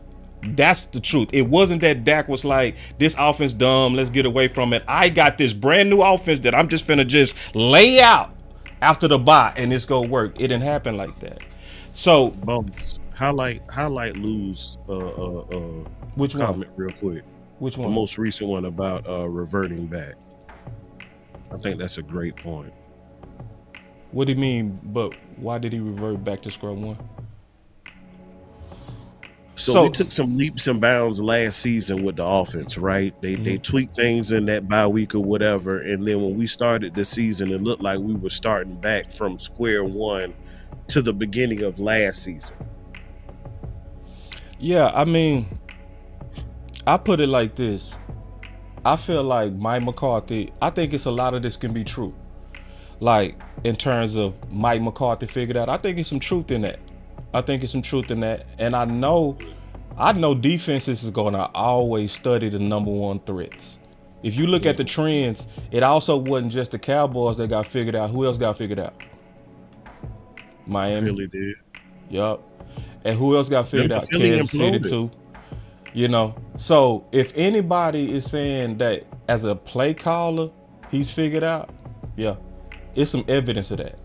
That's the truth. It wasn't that Dak was like, this offense dumb, let's get away from it. I got this brand new offense that I'm just finna just lay out after the bye and it's gonna work. It didn't happen like that. So highlight Lou's which comment one? real quick. Which one? The most recent one about reverting back. I think that's a great point. What do you mean? But why did he revert back to square one? So we took some leaps and bounds last season with the offense, right? They tweaked things in that bye week or whatever, and then when we started the season, it looked like we were starting back from square one to the beginning of last season. Yeah, I mean, I put it like this. I feel like Mike McCarthy, I think it's a lot of this can be true. Like, in terms of Mike McCarthy figured out, I think it's some truth in that. And I know defenses is going to always study the number 1 threats. If you look at the trends, it also wasn't just the Cowboys that got figured out. Who else got figured out? Miami. Really did. Yup. And who else got figured out? Kansas City too. You know, so if anybody is saying that as a play caller, he's figured out, yeah, it's some evidence of that.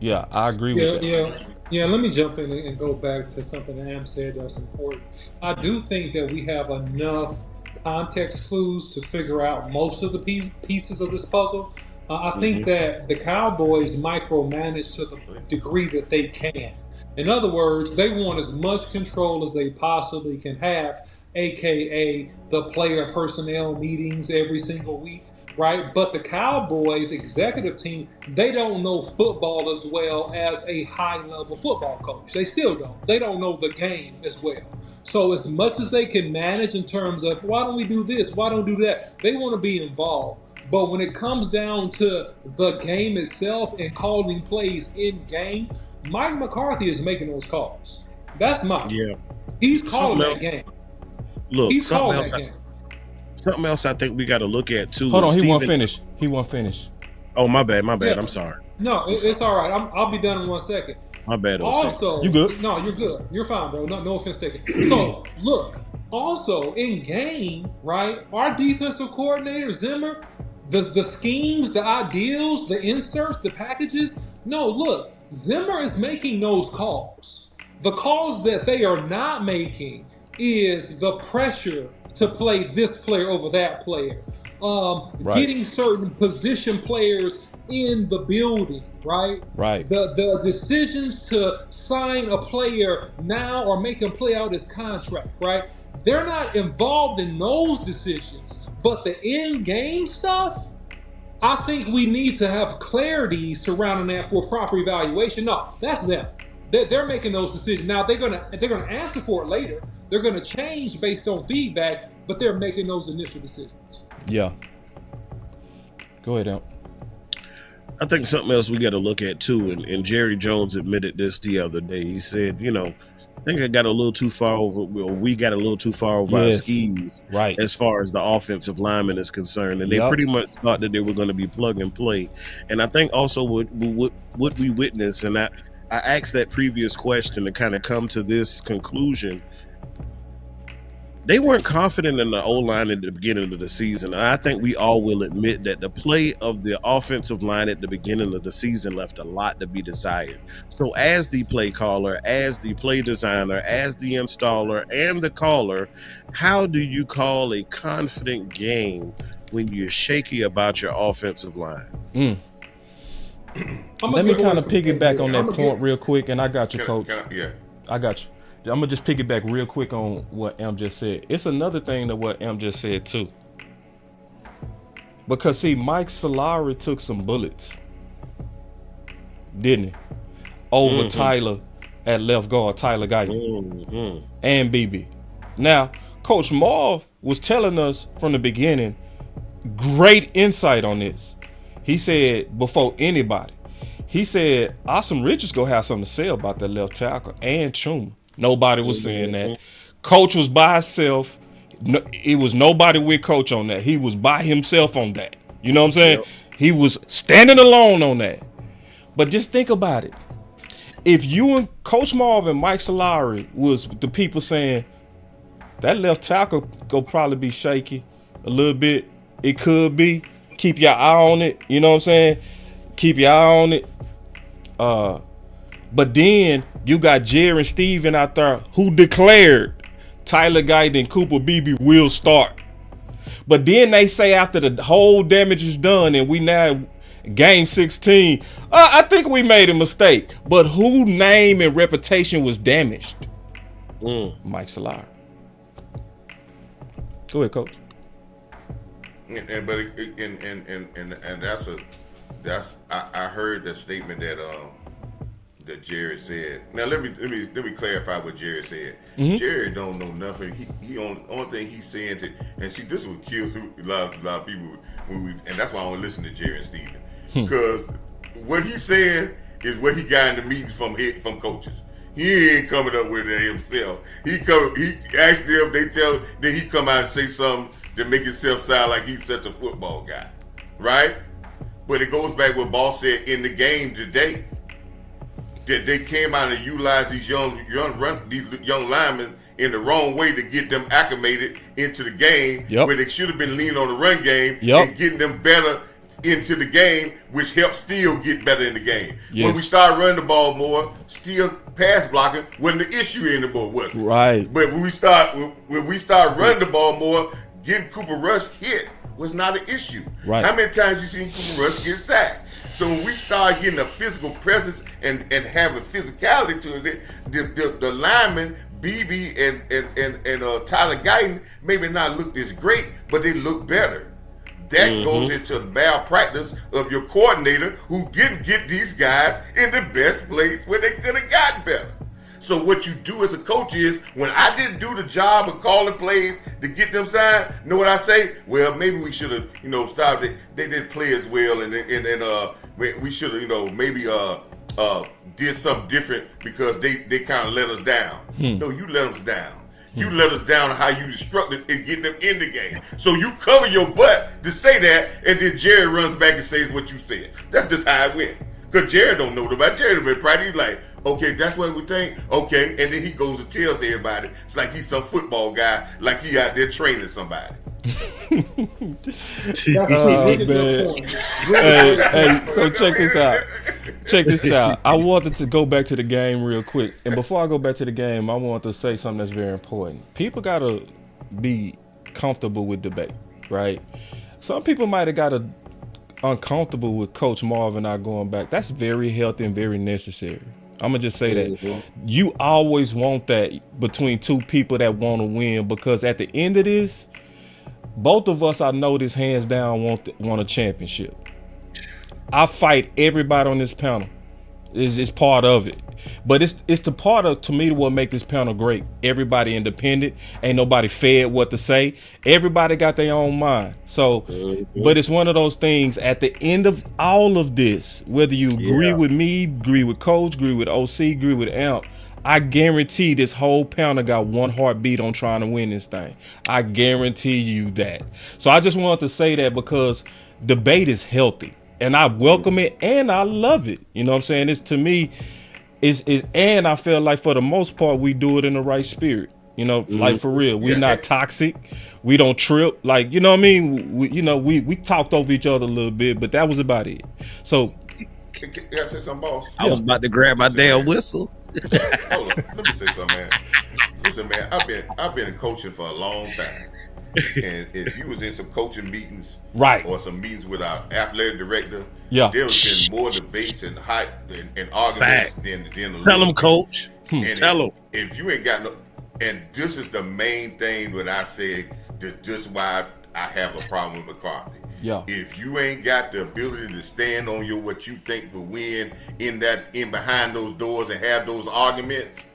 Yeah, I agree with that. Yeah, let me jump in and go back to something that A.M. said that's important. I do think that we have enough context clues to figure out most of the pieces of this puzzle. I think that the Cowboys micromanage to the degree that they can. In other words, they want as much control as they possibly can have, aka the player personnel meetings every single week, right? But the Cowboys executive team, they don't know football as well as a high-level football coach. They still don't. They don't know the game as well. So as much as they can manage in terms of, why don't we do this? Why don't we do that? They want to be involved. But when it comes down to the game itself and calling plays in game, Mike McCarthy is making those calls. That's mine. Yeah. He's calling that game. Look, he's calling that game. Something else I think we got to look at too. Hold on, he won't finish. Oh, my bad. Yeah. I'm sorry. No, it's all right. I'll be done in 1 second. My bad. Also, you good? No, you're good. You're fine, bro. No offense taken. So look, also in game, right? Our defensive coordinator Zimmer, the schemes, the ideals, the inserts, the packages. No, look, Zimmer is making those calls. The calls that they are not making is the pressure to play this player over that player. Getting certain position players in the building, right? Right. The decisions to sign a player now or make him play out his contract, right? They're not involved in those decisions. But the in-game stuff, I think we need to have clarity surrounding that for proper evaluation. No, that's them. They're making those decisions. Now they're gonna answer for it later. They're gonna change based on feedback, but they're making those initial decisions. Yeah. Go ahead, Al. I think something else we got to look at too, and Jerry Jones admitted this the other day. He said, think I got a little too far over. Well, we got a little too far over our skis, right? As far as the offensive lineman is concerned, and they pretty much thought that they were going to be plug and play. And I think also what we witnessed, and I asked that previous question to kind of come to this conclusion. They weren't confident in the O-line at the beginning of the season. And I think we all will admit that the play of the offensive line at the beginning of the season left a lot to be desired. So as the play caller, as the play designer, as the installer, and the caller, how do you call a confident game when you're shaky about your offensive line? Let me kind of piggyback on that point real quick, and I got you, Coach. I got you. I'm gonna just piggyback real quick on what M just said. It's another thing to what M just said too. Because see, Mike Solari took some bullets, didn't he? Over Tyler at left guard, Tyler Guyton and BB. Now, Coach Marv was telling us from the beginning, great insight on this. He said before anybody, he said Awesome Richards gonna have something to say about that left tackle and Chuma. Nobody was saying that. Coach was by himself. It was nobody with Coach on that. He was by himself on that. You know what I'm saying? Yep. He was standing alone on that. But just think about it. If you and Coach Marv and Mike Solari was the people saying that left tackle go probably be shaky a little bit. It could be. Keep your eye on it. You know what I'm saying? Keep your eye on it. But then you got Jerry and Steven out there who declared Tyler Guyton and Cooper Beebe will start. But then they say after the whole damage is done and we now game 16, I think we made a mistake. But whose name and reputation was damaged? Mike Solari. Go ahead, Coach. I heard the statement that Jerry said. Now let me clarify what Jerry said. Jerry don't know nothing. He only thing he's saying to, and see, this would kill a lot of people and that's why I don't listen to Jerry and Steven. Because what he's saying is what he got in the meetings from coaches. He ain't coming up with it himself. He asked them, they tell him, then he come out and say something to make himself sound like he's such a football guy. Right? But it goes back what Boss said in the game today. That they came out and utilized these young linemen in the wrong way to get them acclimated into the game, where they should have been leaning on the run game and getting them better into the game, which helps Steele get better in the game. When we start running the ball more, Steele pass blocking wasn't the issue anymore, was it? Right. But when we start running the ball more, getting Cooper Rush hit was not an issue. Right. How many times you seen Cooper Rush get sacked? So when we start getting a physical presence and having physicality to it, the linemen, BB and Tyler Guyton, maybe not look as great, but they look better. That goes into malpractice of your coordinator who didn't get these guys in the best place where they could have gotten better. So what you do as a coach is, when I didn't do the job of calling plays to get them signed, know what I say? Well, maybe we should have, stopped it. They didn't play as well, and we should have, maybe did something different because they kind of let us down. No, you let us down. You let us down on how you instructed and get them in the game. So you cover your butt to say that, and then Jerry runs back and says what you said. That's just how it went. Because Jerry don't know about Jerry been practicing. He's like, okay, that's what we think. Okay, and then he goes and tells everybody. It's like he's some football guy, like he out there training somebody. Man. Hey, so check this out. I wanted to go back to the game real quick. And before I go back to the game, I want to say something that's very important. People got to be comfortable with debate, right? Some people might have got uncomfortable with Coach Marv and I going back. That's very healthy and very necessary. I'm going to just say that. You always want that between two people that want to win, because at the end of this, both of us, I know this hands down, want a championship. I fight everybody on this panel. It's part of it. But it's the part of, to me, what make this panel great. Everybody independent. Ain't nobody fed what to say. Everybody got their own mind. So, but it's one of those things at the end of all of this, whether you agree with me, agree with Coach, agree with OC, agree with A.M.P, I guarantee this whole panel got one heartbeat on trying to win this thing. I guarantee you that. So I just wanted to say that because debate is healthy, and I welcome it and I love it. You know what I'm saying? It's, to me, and I feel like for the most part we do it in the right spirit. You know, like for real, we're not toxic. We don't trip. Like, you know what I mean? We talked over each other a little bit, but that was about it. So, Can I say something, boss? I was about to grab my damn whistle. Hold on, let me say something, man. Listen, man, I've been coaching for a long time, and if you was in some coaching meetings, right, or some meetings with our athletic director, yeah, there was been more debates and hype and arguments than the Tell him, coach. Tell him. If you ain't got no, and this is the main thing that I say that just why I have a problem with McCarthy. Yeah. If you ain't got the ability to stand on your what you think will win in behind those doors and have those arguments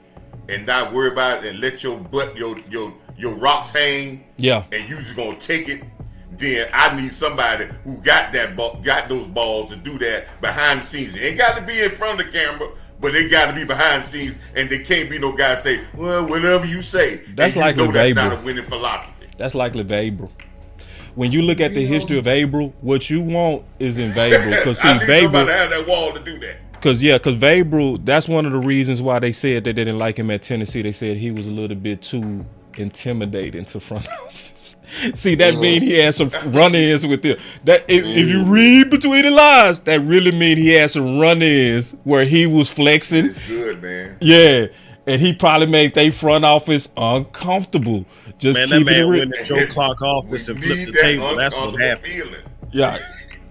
and not worry about it and let your butt your rocks hang, yeah, and you just gonna take it, then I need somebody who got those balls to do that behind the scenes. It ain't got to be in front of the camera, but they got to be behind the scenes, and they can't be no guy say, well, whatever you say. That's like that's not a winning philosophy. That's like Averill. When you look at the history of Averill, what you want is in Averill. Because I need somebody to have that wall to do that. Because Averill, that's one of the reasons why they said that they didn't like him at Tennessee. They said he was a little bit too intimidating to front office. See, that mean he had some run-ins with them. That if you read between the lines, that really mean he had some run-ins where he was flexing. It's good, man. Yeah. And he probably made their front office uncomfortable. Just man, keep that man it went to Joe Clark office and flipped the table. That's what happened. Feeling. Yeah,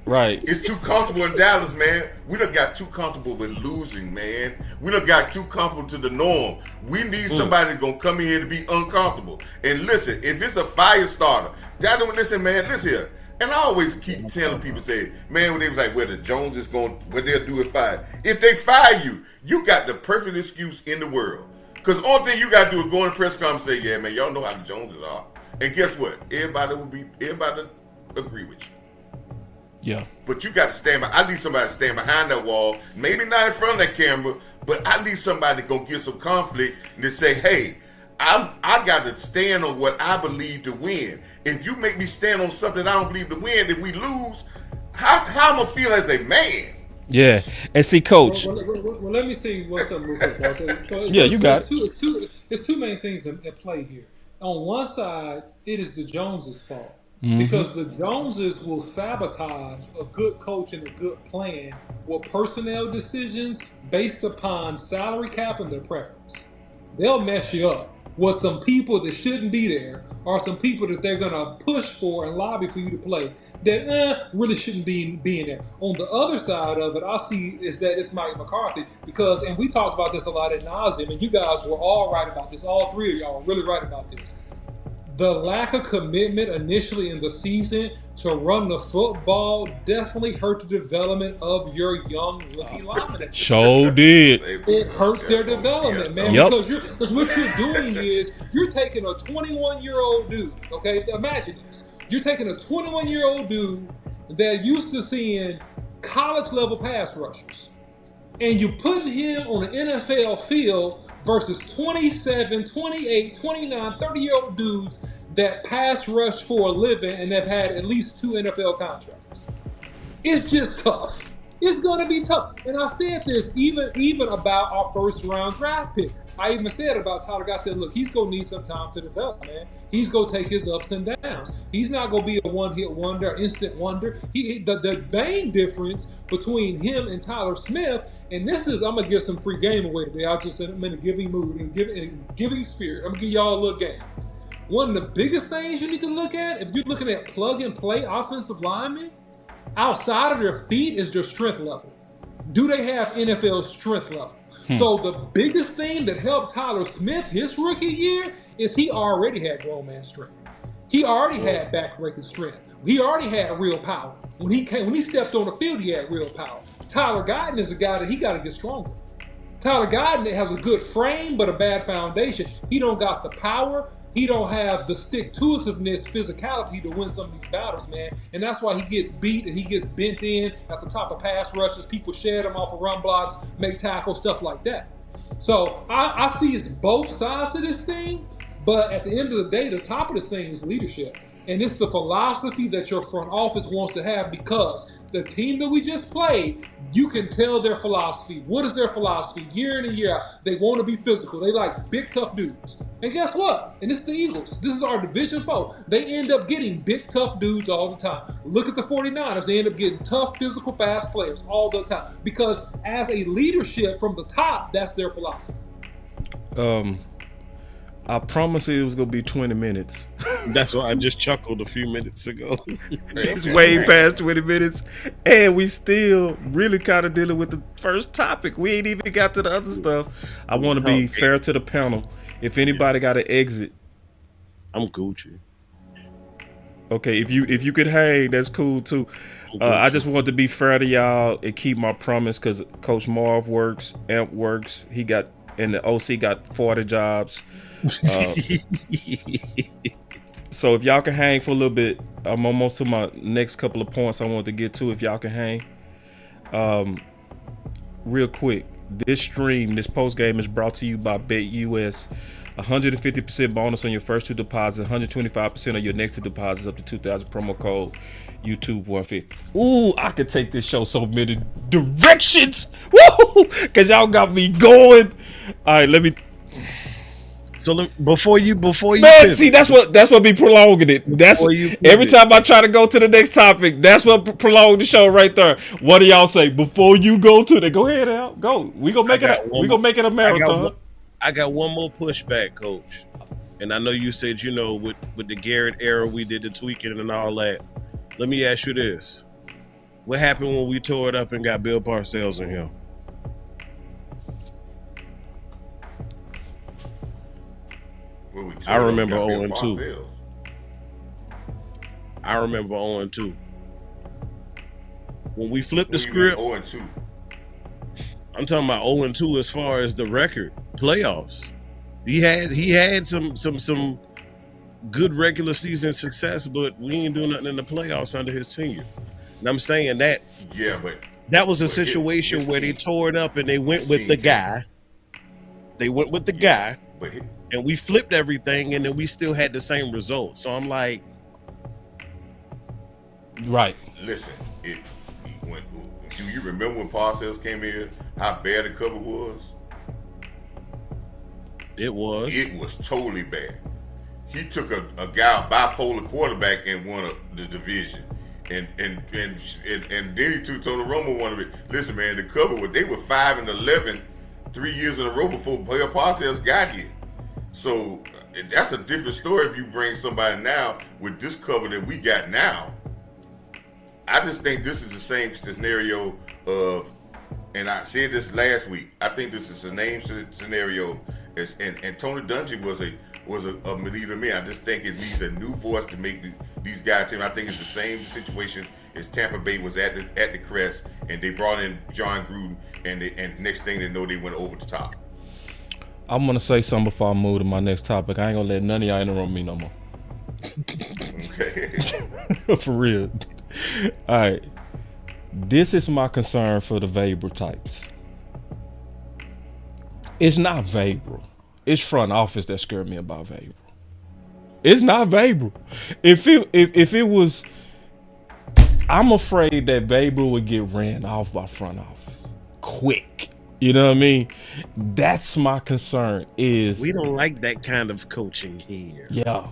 right. It's too comfortable in Dallas, man. We done got too comfortable with losing, man. We done got too comfortable to the norm. We need somebody that's gonna come in here to be uncomfortable. And listen, if it's a fire starter, listen, man, listen here. And I always keep telling people, say, man, when they was like, well, the Jones is going, what they'll do is fire. If they fire you, you got the perfect excuse in the world. Because the only thing you got to do is go in the press conference and say, yeah, man, y'all know how the Joneses are. And guess what? Everybody agree with you. Yeah. But you got to stand by. I need somebody to stand behind that wall, maybe not in front of that camera, but I need somebody to go get some conflict and to say, hey, I got to stand on what I believe to win. If you make me stand on something I don't believe to win, if we lose, how am I going to feel as a man? Yeah. And see, Coach. Well, let me see what's up real quick, boss. Yeah, you got it. There's two main things at play here. On one side, it is the Joneses' fault. Because the Joneses will sabotage a good coach and a good plan with personnel decisions based upon salary cap and their preference. They'll mess you up with some people that shouldn't be there, or some people that they're gonna push for and lobby for you to play that really shouldn't be in there. On the other side of it, I see is that it's Mike McCarthy because, and we talked about this a lot ad nauseum, and you guys were all right about this. All three of y'all were really right about this. The lack of commitment initially in the season to run the football definitely hurt the development of your young rookie linemen. Sure did. It hurt their development, man. Yep. Because what you're doing is you're taking a 21-year-old dude. Okay, imagine this. You're taking a 21-year-old dude that used to seeing college-level pass rushers, and you putting him on an NFL field versus 27, 28, 29, 30-year-old dudes that pass rush for a living and have had at least 2 NFL contracts. It's just tough. It's going to be tough. And I said this even about our first-round draft pick. I even said about Tyler Guy, I said, look, he's going to need some time to develop, man. He's going to take his ups and downs. He's not going to be a one-hit wonder, instant wonder. The main difference between him and Tyler Smith, and this is, I'm going to give some free game away today. I'm in a giving mood and giving spirit. I'm going to give y'all a little game. One of the biggest things you need to look at, if you're looking at plug-and-play offensive linemen, outside of their feet is their strength level. Do they have NFL strength level? So the biggest thing that helped Tyler Smith his rookie year is he already had grown man strength. He already had back-breaking strength. He already had real power. When he stepped on the field, he had real power. Tyler Guyton is a guy that he got to get stronger. Tyler Guyton has a good frame but a bad foundation. He don't got the power. He don't have the stick-to-itiveness, physicality to win some of these battles, man. And that's why he gets beat and he gets bent in at the top of pass rushes. People shed him off of run blocks, make tackles, stuff like that. So I see it's both sides of this thing, but at the end of the day, the top of this thing is leadership. And it's the philosophy that your front office wants to have, because the team that we just played, you can tell their philosophy. What is their philosophy? Year in and year out, they want to be physical. They like big, tough dudes. And guess what? And it's the Eagles. This is our division foe. They end up getting big, tough dudes all the time. Look at the 49ers. They end up getting tough, physical, fast players all the time. Because as a leadership from the top, that's their philosophy. I promised it was gonna be 20 minutes. That's why I just chuckled a few minutes ago. It's way past 20 minutes, and we still really kind of dealing with the first topic. We ain't even got to the other stuff. I want to be fair to the panel. If anybody got to exit, I'm Gucci. Okay, if you could hang, that's cool too. I just want to be fair to y'all and keep my promise, because Coach Marv works, A.M.P works. He got, and the OC got 40 jobs. So if y'all can hang for a little bit, I'm almost to my next couple of points I want to get to. If y'all can hang, real quick, this stream, this post game is brought to you by BetUS. 150% bonus on your first 2 deposits, 125% on your next 2 deposits, up to 2,000. Promo code YouTube 150. Ooh, I could take this show so many directions. Woo! Cause y'all got me going. All right, let me. So before you Man, pivot, see, that's what be prolonging it. That's every time I try to go to the next topic, that's what prolonged the show right there. What do y'all say before you go to the? Go ahead, Al. Go. We gonna make it. We gonna make it a marathon. I got one more pushback, Coach. And I know you said, with the Garrett era, we did the tweaking and all that. Let me ask you this: what happened when we tore it up and got Bill Parcells in here? I remember 0-2. I remember 0-2. When we flipped the script, 0-2. I'm talking about 0-2 as far as the record, playoffs. He had some good regular season success, but we ain't doing nothing in the playoffs under his tenure. And I'm saying that. Yeah, but that was a situation where they tore it up and they went with the guy. They went with the guy. And we flipped everything, and then we still had the same result. So I'm like, right. Listen, do you remember when Parcells came in? How bad the cover was? It was. It was totally bad. He took a bipolar quarterback and won the division, and then he took Tony Romo won it. Listen, man, the cover they were 5-11 3 years in a row before Bill Parcells got here. So that's a different story if you bring somebody now with this cover that we got now. I just think this is the same scenario of, and I said this last week, I think this is the same scenario as, and Tony Dungy was a leader of me. I just think it needs a new voice to make these guys team. I think it's the same situation as Tampa Bay was at the crest, and they brought in John Gruden, and next thing they know, they went over the top. I'm gonna say something before I move to my next topic. I ain't gonna let none of y'all interrupt me no more. Okay. For real. All right. This is my concern for the Weber types. It's not Weber. It's front office that scared me about Weber. It's not Weber. If it was, I'm afraid that Weber would get ran off by front office quick. You know what I mean? That's my concern. Is we don't like that kind of coaching here. Yeah.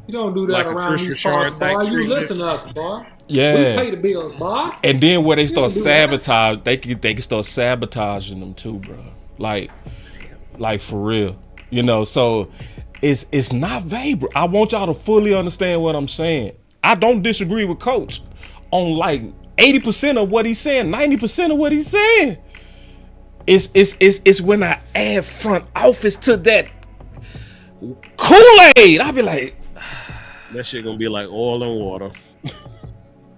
You don't do that like around these parts, boy. You listen to us, boy. Yeah. We pay the bills, boy. And then where they start sabotage, they can start sabotaging them too, bro. Like for real. So it's not Weber. I want y'all to fully understand what I'm saying. I don't disagree with Coach on like 80% of what he's saying, 90% of what he's saying. It's when I add front office to that Kool-Aid, I'll be like, that shit gonna be like oil and water.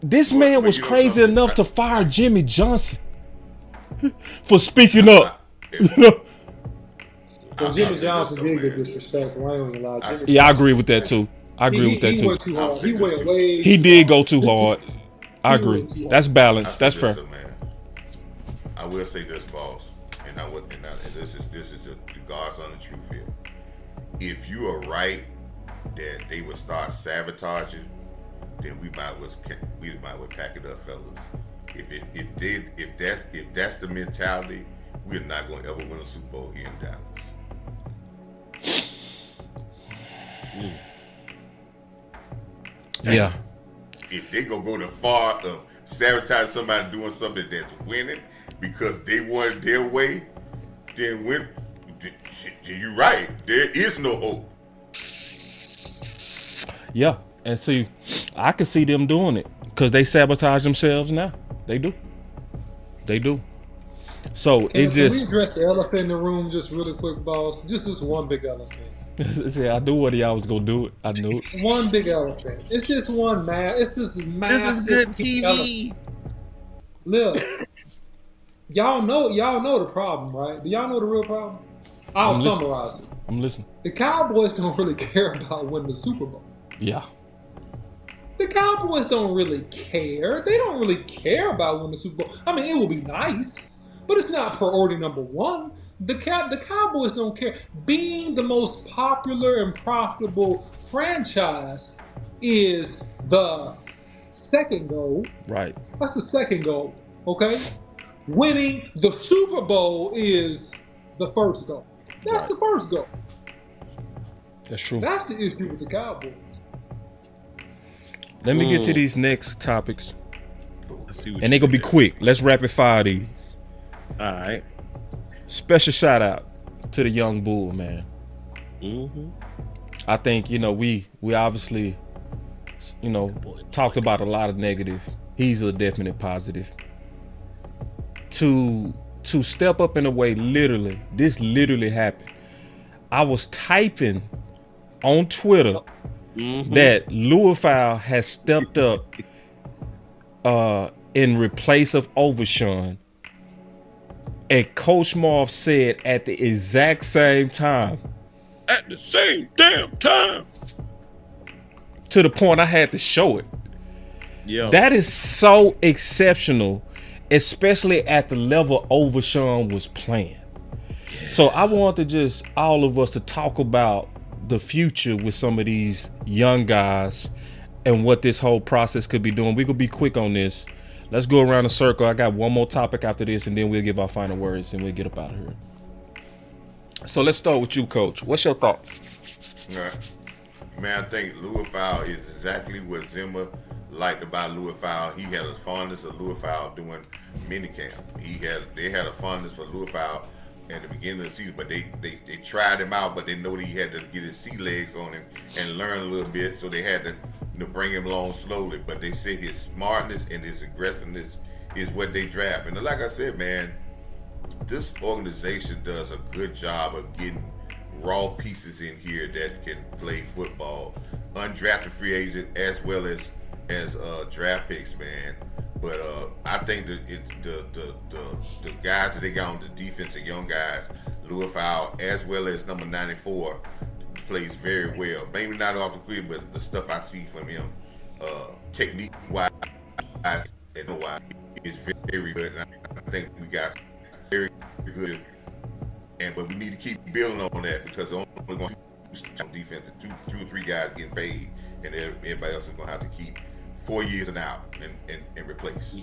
This man was crazy enough to fire Jimmy Johnson for speaking up. Well, Jimmy Johnson did get disrespectful. I ain't gonna lie. I agree with that too. He went too hard. He went way. He did go too hard. I agree. That's balanced. That's fair. I will say this, boss, and and this is the God's on the truth here. If you are right that they would start sabotaging, then we might well pack it up, fellas. If that's the mentality, we're not going to ever win a Super Bowl here in Dallas. Yeah. If they gonna go the far of sabotage somebody doing something that's winning because they won their way, then you're right. There is no hope. Yeah, and see, I can see them doing it because they sabotage themselves now. They do. So Can it's we just. address the elephant in the room just really quick, boss? Just this one big elephant. See, I knew what y'all was gonna do it. I knew it. One big elephant. It's just one man. It's just massive. This is good TV. Look, y'all know the problem, right? Do y'all know the real problem? I'll summarize it. I'm listening. The Cowboys don't really care about winning the Super Bowl. Yeah. The Cowboys don't really care. They don't really care about winning the Super Bowl. I mean, it will be nice, but it's not priority number one. The Cowboys don't care. Being the most popular and profitable franchise is the second goal. Right. That's the second goal, okay? Winning the Super Bowl is the first goal. That's the first goal. That's true. That's the issue with the Cowboys. Let me get to these next topics. And they're going to be quick. Let's rapid fire these. All right. Special shout out to the young bull, man. Mm-hmm. I think, we obviously, talked about a lot of negative. He's a definite positive. To step up in a way, this literally happened. I was typing on Twitter that Louisville has stepped up in replace of Overshawn. And Coach Marv said at the exact same time. At the same damn time. To the point I had to show it. Yeah. That is so exceptional, especially at the level Overshawn was playing. Yeah. So I want to just all of us to talk about the future with some of these young guys and what this whole process could be doing. We could be quick on this. Let's go around the circle. I got one more topic after this, and then we'll give our final words, and we'll get up out of here. So let's start with you, Coach. What's your thoughts? Man, I think Louisville is exactly what Zimmer liked about Louisville. He had a fondness of Louisville doing minicamp. They had a fondness for Louisville at the beginning of the season, but they tried him out, but they know that he had to get his sea legs on him and learn a little bit, so they had to bring him along slowly. But they say his smartness and his aggressiveness is what they draft. And like I said, man, this organization does a good job of getting raw pieces in here that can play football, undrafted free agent as well as draft picks, man. But I think the guys that they got on the defense, the young guys, Louisville as well as number 94, plays very well. Maybe not off the field, but the stuff I see from him, technique-wise and wise, is very good. And I think we got very good. But we need to keep building on that because the only going to defense, two or three guys getting paid, and everybody else is going to have to keep 4 years and out and replace.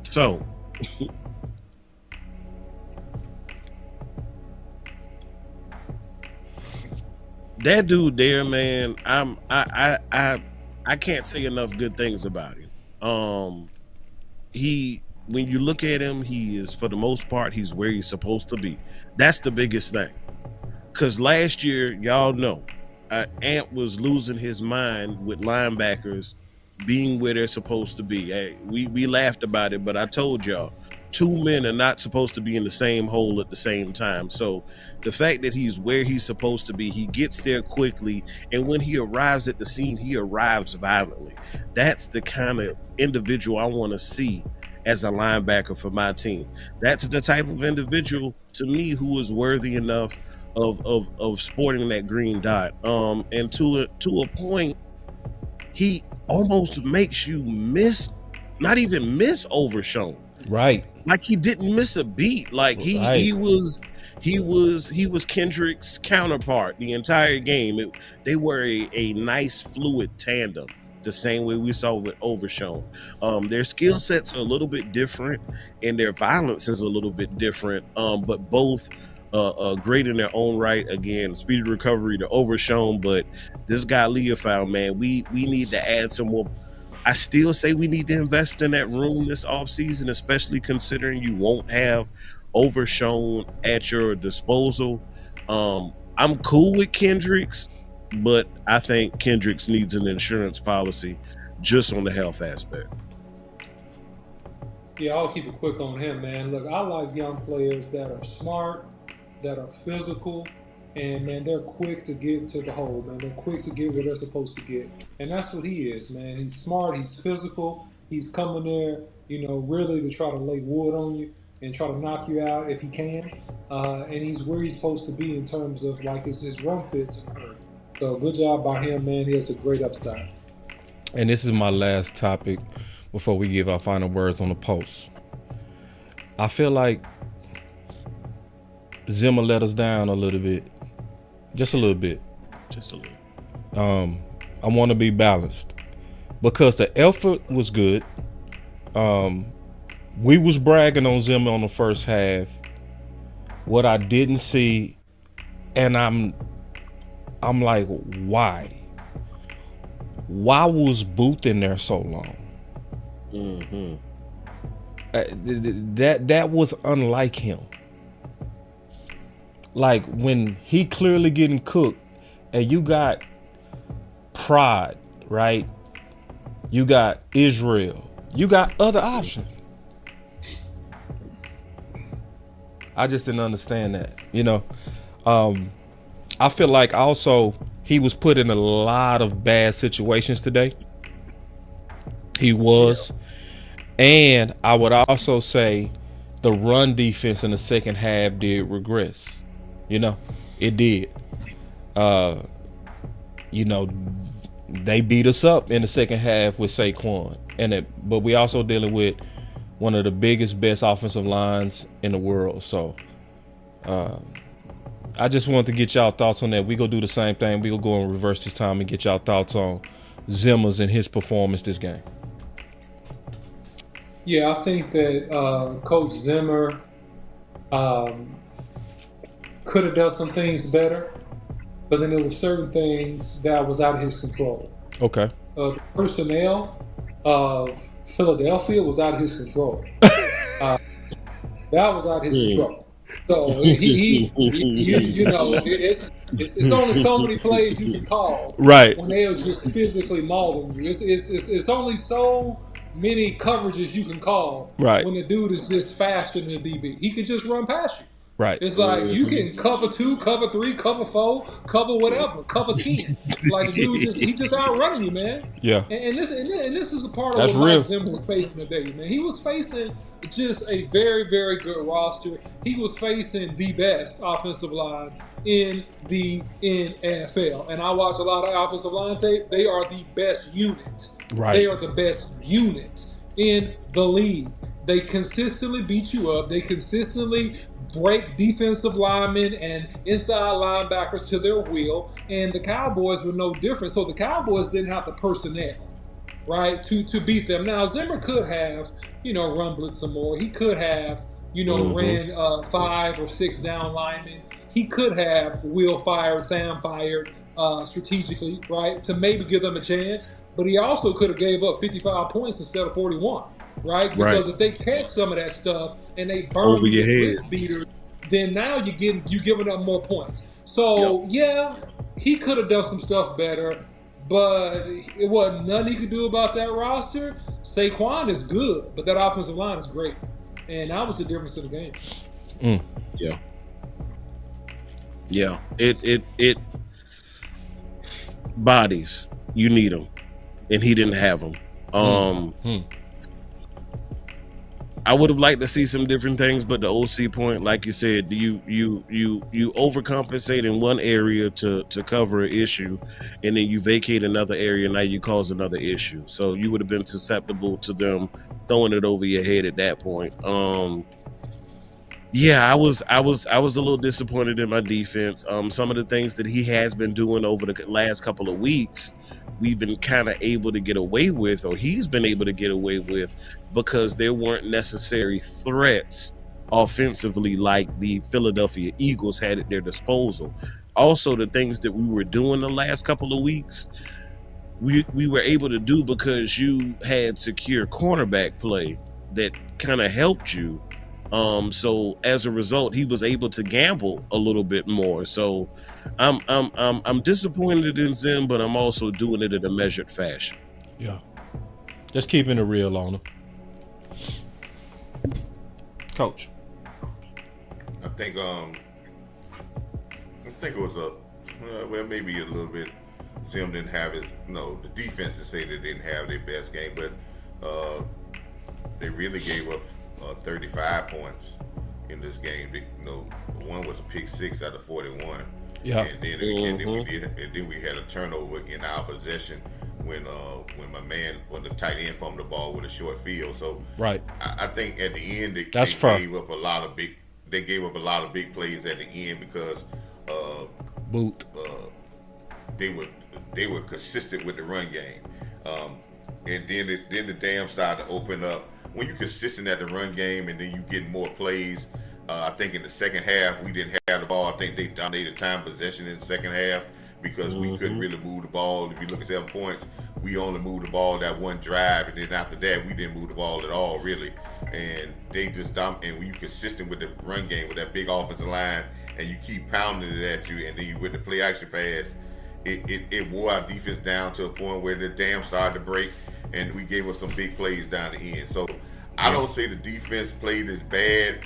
So, that dude there, man, I can't say enough good things about him. When you look at him, he is, for the most part, he's where he's supposed to be. That's the biggest thing. Because last year, y'all know, A.M.P was losing his mind with linebackers being where they're supposed to be. Hey, we laughed about it, but I told y'all, two men are not supposed to be in the same hole at the same time. So the fact that he's where he's supposed to be, he gets there quickly, and when he arrives at the scene, he arrives violently. That's the kind of individual I want to see as a linebacker for my team. That's the type of individual, to me, who is worthy enough of sporting that green dot. And to a point, he almost makes you miss not even miss Overshown. Right. Like he didn't miss a beat. Like he was Kendrick's counterpart the entire game. They were a nice fluid tandem, the same way we saw with Overshown. Their skill sets are a little bit different and their violence is a little bit different, but both great in their own right. Again, speedy recovery to Overshown, but this guy Leofound, man, we need to add some more. I still say we need to invest in that room this offseason, especially considering you won't have Overshown at your disposal. I'm cool with Kendricks, but I think Kendricks needs an insurance policy just on the health aspect. Yeah, I'll keep it quick on him, man. Look, I like young players that are smart, that are physical, and, man, they're quick to get to the hole, man. They're quick to get where they're supposed to get. And that's what he is, man. He's smart. He's physical. He's coming there, really to try to lay wood on you and try to knock you out if he can. And he's where he's supposed to be in terms of, like, his run fits. So good job by him, man. He has a great upside. And this is my last topic before we give our final words on the post. I feel like Zimmer let us down a little bit. Just a little bit. Just a little. I want to be balanced because the effort was good. We was bragging on Zimmer on the first half. What I didn't see, and I'm like, why? Why was Booth in there so long? Mm-hmm. That was unlike him. Like when he clearly getting cooked, and you got Pride, right? You got Israel. You got other options. I just didn't understand that, I feel like also he was put in a lot of bad situations today. He was. And I would also say the run defense in the second half did regress. It did. They beat us up in the second half with Saquon. But we also dealing with one of the biggest, best offensive lines in the world. So I just wanted to get y'all thoughts on that. We go do the same thing. We gonna go in reverse this time and get y'all thoughts on Zimmer's and his performance this game. Yeah, I think that Coach Zimmer could have done some things better, but then there were certain things that was out of his control. Okay. The personnel of Philadelphia was out of his control. That was out of his control. So it's only so many plays you can call, right, when they're just physically mauling you. It's only so many coverages you can call, right, when the dude is just faster than the DB. He can just run past you. Right. It's like you can cover 2, cover 3, cover 4, cover whatever, cover 10. Like the dude he just outrunning you, man. Yeah. And this is a part of That's what real. Mike Zimmer was facing today, man. He was facing just a very, very good roster. He was facing the best offensive line in the NFL. And I watch a lot of offensive line tape. They are the best unit. Right. They are the best unit in the league. They consistently beat you up. They consistently break defensive linemen and inside linebackers to their will. And the Cowboys were no different. So the Cowboys didn't have the personnel, right, to beat them. Now, Zimmer could have, run blitz some more. He could have, ran 5 or 6 down linemen. He could have Sam fired strategically, right, to maybe give them a chance. But he also could have gave up 55 points instead of 41. Right? Because if they catch some of that stuff and they burn over your blitz beaters, then now you're giving up more points. So yeah, he could have done some stuff better, but it wasn't nothing he could do about that roster. Saquon is good, but that offensive line is great, and that was the difference in the game. Yeah. It bodies, you need them, and he didn't have them. I would have liked to see some different things, but the OC point, like you said, you overcompensate in one area to cover an issue, and then you vacate another area. Now you cause another issue. So you would have been susceptible to them throwing it over your head at that point. Yeah, I was a little disappointed in my defense. Some of the things that he has been doing over the last couple of weeks, we've been kind of able to get away with, or he's been able to get away with, because there weren't necessary threats offensively like the Philadelphia Eagles had at their disposal. Also, the things that we were doing the last couple of weeks, we were able to do because you had secure cornerback play that kind of helped you. So as a result, he was able to gamble a little bit more. So I'm disappointed in Zim, but I'm also doing it in a measured fashion. Yeah, just keeping it real on him. Coach, I think it was well, maybe a little bit. Zim didn't have his, the defense to say they didn't have their best game, but they really gave up 35 points in this game. One was a pick 6 out of 41. Yeah. And then we had a turnover in our possession when the tight end fumbled the ball with a short field. So right. I think at the end they gave up a lot of big plays at the end because they were consistent with the run game. And then the dam started to open up. When you're consistent at the run game and then you get more plays, I think in the second half we didn't have the ball. I think they dominated time possession in the second half because we couldn't really move the ball. If you look at 7 points, we only moved the ball that one drive, and then after that we didn't move the ball at all really. And they just and when you're consistent with the run game with that big offensive line and you keep pounding it at you, and then with the play action pass, it wore our defense down to a point where the dam started to break, and we gave us some big plays down the end. So I don't say the defense played as bad,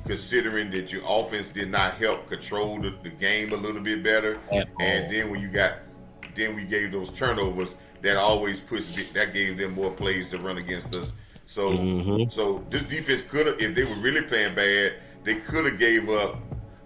considering that your offense did not help control the game a little bit better. And then we gave those turnovers that gave them more plays to run against us. So so this defense could have, if they were really playing bad, they could have gave up.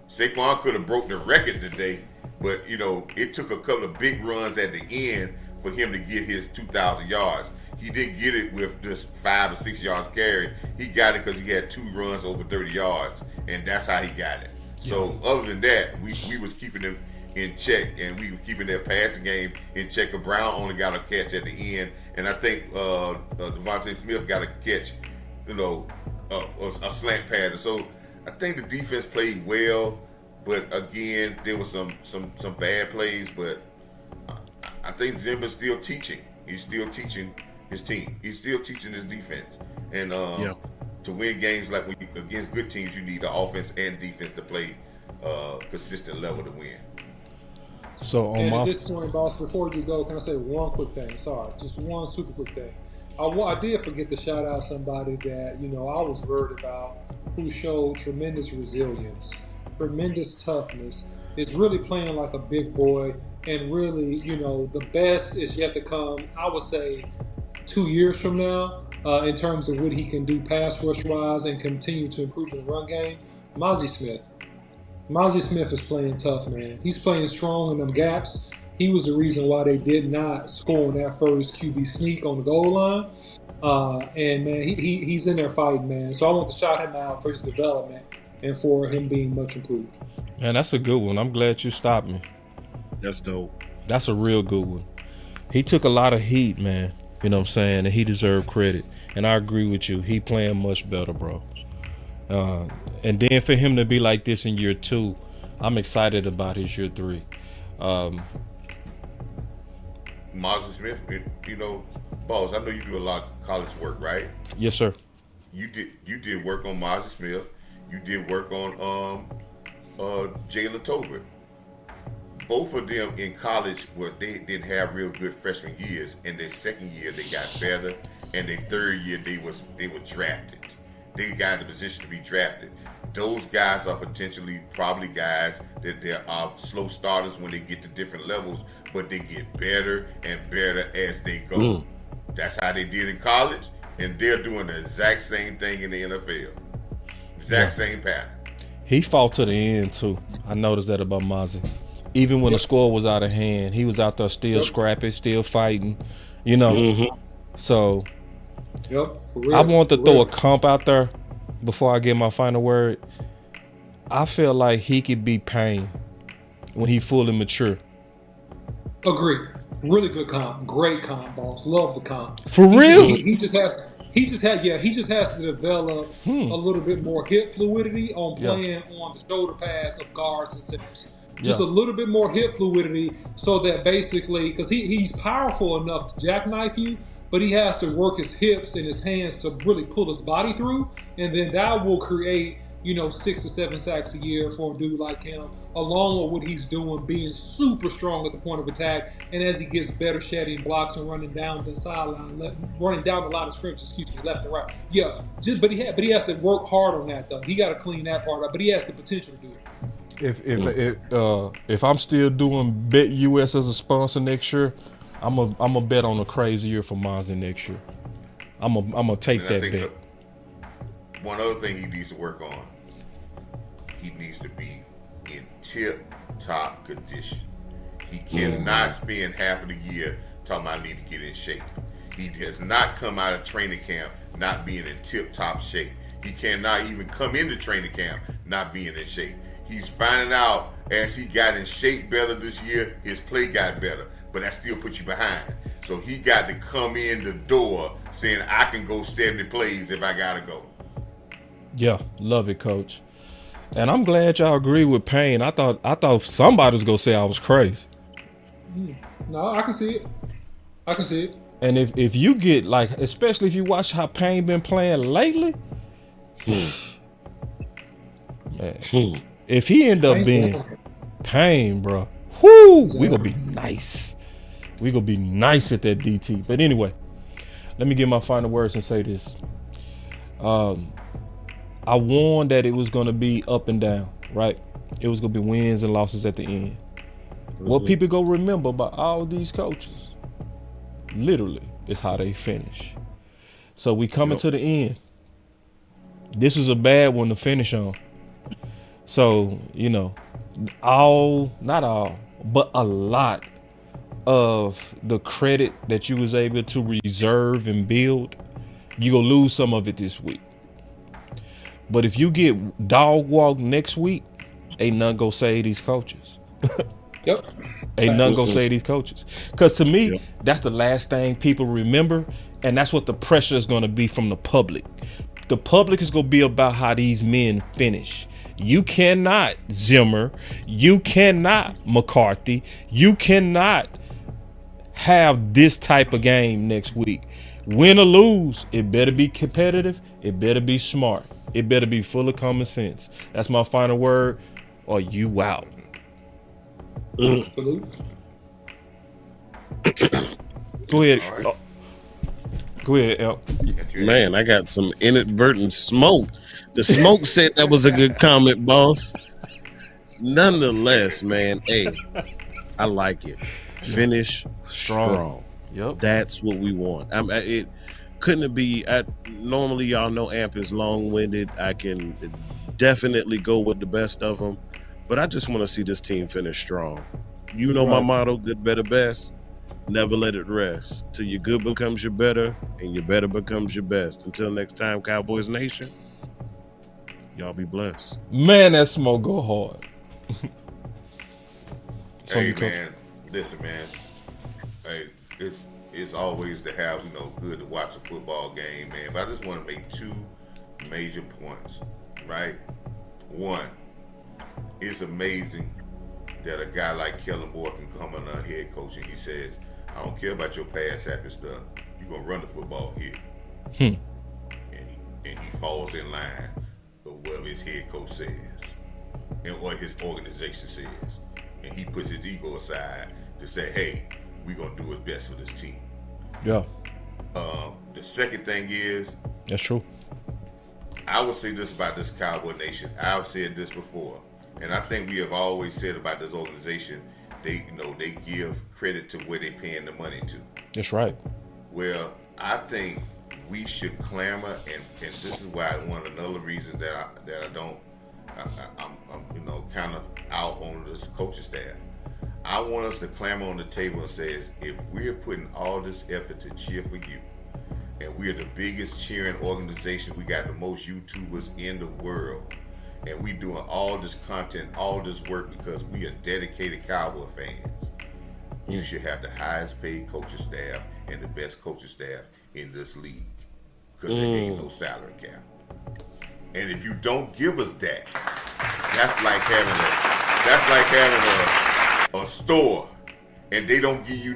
Saquon could have broke the record today, but it took a couple of big runs at the end for him to get his 2,000 yards. He didn't get it with just 5 or 6 yards carry. He got it because he had 2 runs over 30 yards, and that's how he got it. Yeah. So other than that, we was keeping him in check, and we were keeping their passing game in check. Brown only got a catch at the end, and I think Devontae Smith got a catch, a slant pass. So I think the defense played well, but again, there was some bad plays. But I think Zimba's still teaching. He's still teaching his team. He's still teaching his defense. And to win games against good teams, you need the offense and defense to play consistent level to win. So at this point, boss, before you go, can I say one quick thing? Sorry, just one super quick thing. I did forget to shout out somebody that I was worried about, who showed tremendous resilience, tremendous toughness. Is really playing like a big boy, and really, the best is yet to come. I would say 2 years from now, in terms of what he can do pass rush wise and continue to improve in the run game. Mozzie Smith is playing tough, man. He's playing strong in them gaps. He was the reason why they did not score on that first QB sneak on the goal line. And man, he's in there fighting, man. So I want to shout him out for his development and for him being much improved. Man, that's a good one. I'm glad you stopped me. That's dope. That's a real good one. He took a lot of heat, man. You know what I'm saying? And he deserved credit. And I agree with you. He playing much better, bro. And then for him to be like this in year 2, I'm excited about his year 3. Mozzie Smith, boss, I know you do a lot of college work, right? Yes, sir. You did work on Mozzie Smith. You did work on Jalen Tolbert. Both of them in college they didn't have real good freshman years. In their second year they got better, and their third year they were drafted. They got in the position to be drafted. Those guys are probably guys that they are slow starters when they get to different levels, but they get better and better as they go. That's how they did in college, and they're doing the exact same thing in the NFL. Exact same pattern. He fought to the end too. I noticed that about Mozzie. Even when the score was out of hand, he was out there still scrapping, still fighting. You know. So for real, I want to throw a comp out there before I get my final word. I feel like he could be Payne when he fully mature. Agree. Really good comp. Great comp, boss. Love the comp. For real? He just has to develop a little bit more hip fluidity on playing on the shoulder pads of guards and centers. Just a little bit more hip fluidity so that basically, because he's powerful enough to jackknife you, but he has to work his hips and his hands to really pull his body through, and then that will create, 6 to 7 sacks a year for a dude like him, along with what he's doing, being super strong at the point of attack, and as he gets better shedding blocks and running down the sideline, running down the line of scrimmage, left and right. Yeah, but he has to work hard on that though. He got to clean that part up, but he has the potential to do it. If I'm still doing Bet US as a sponsor next year, I'm a bet on a crazy year for Mozzie next year. I'm gonna take that bet. So. One other thing he needs to work on, he needs to be in tip-top condition. He cannot spend half of the year talking about I need to get in shape. He does not come out of training camp not being in tip-top shape. He cannot even come into training camp not being in shape. He's finding out as he got in shape better this year, his play got better, but that still puts you behind. So he got to come in the door saying, I can go 70 plays if I got to go. Yeah, love it, Coach. And I'm glad y'all agree with Payne. I thought somebody was gonna say I was crazy. No, I can see it. And if you get like, especially if you watch how Payne been playing lately, man, if he end up being Payne, bro, we gonna be nice. We gonna be nice at that DT. But anyway, let me get my final words and say this. I warned that it was going to be up and down, right? It was going to be wins and losses at the end. What people go remember about all these coaches, literally, is how they finish. So we coming to the end. This was a bad one to finish on. So, not all, but a lot of the credit that you was able to reserve and build, you gonna lose some of it this week. But if you get dog walk next week, ain't none gonna save these coaches. Ain't none gonna save these coaches. Because to me, that's the last thing people remember, and that's what the pressure is gonna be from the public. The public is gonna be about how these men finish. You cannot Zimmer, you cannot McCarthy, you cannot have this type of game next week. Win or lose, it better be competitive, it better be smart. It better be full of common sense. That's my final word, or you out. Go ahead. Right. Go ahead, El. Man, I got some inadvertent smoke. The smoke said that was a good comment, boss. Nonetheless, man, hey, I like it. Finish strong. Yep. That's what we want. It couldn't it be? Normally, y'all know A.M.P is long-winded. I can definitely go with the best of them, but I just want to see this team finish strong. You know my motto: good, better, best. Never let it rest till your good becomes your better and your better becomes your best. Until next time, Cowboys Nation. Y'all be blessed. Man, that smoke go hard. Hey man, listen man. Hey, it's always to have, good to watch a football game, man. But I just want to make two major points, right? One, it's amazing that a guy like Kellen Moore can come on a head coach and he says, I don't care about your pass happy stuff. You're going to run the football here. And he falls in line with whatever his head coach says and what his organization says. And he puts his ego aside to say, hey, we're going to do what's best for this team. Yeah. The second thing is, that's true. I would say this about this Cowboy Nation. I've said this before, and I think we have always said about this organization, they give credit to where they're paying the money to. That's right. Well, I think we should clamor, and this is why one of another reason that I'm kind of out on this coaching staff. I want us to clamor on the table and say, if we're putting all this effort to cheer for you, and we're the biggest cheering organization, we got the most YouTubers in the world, and we doing all this content, all this work because we are dedicated Cowboy fans, you should have the highest paid coaching staff and the best coaching staff in this league, because there ain't no salary cap. And if you don't give us that, that's like having a store, and they don't give you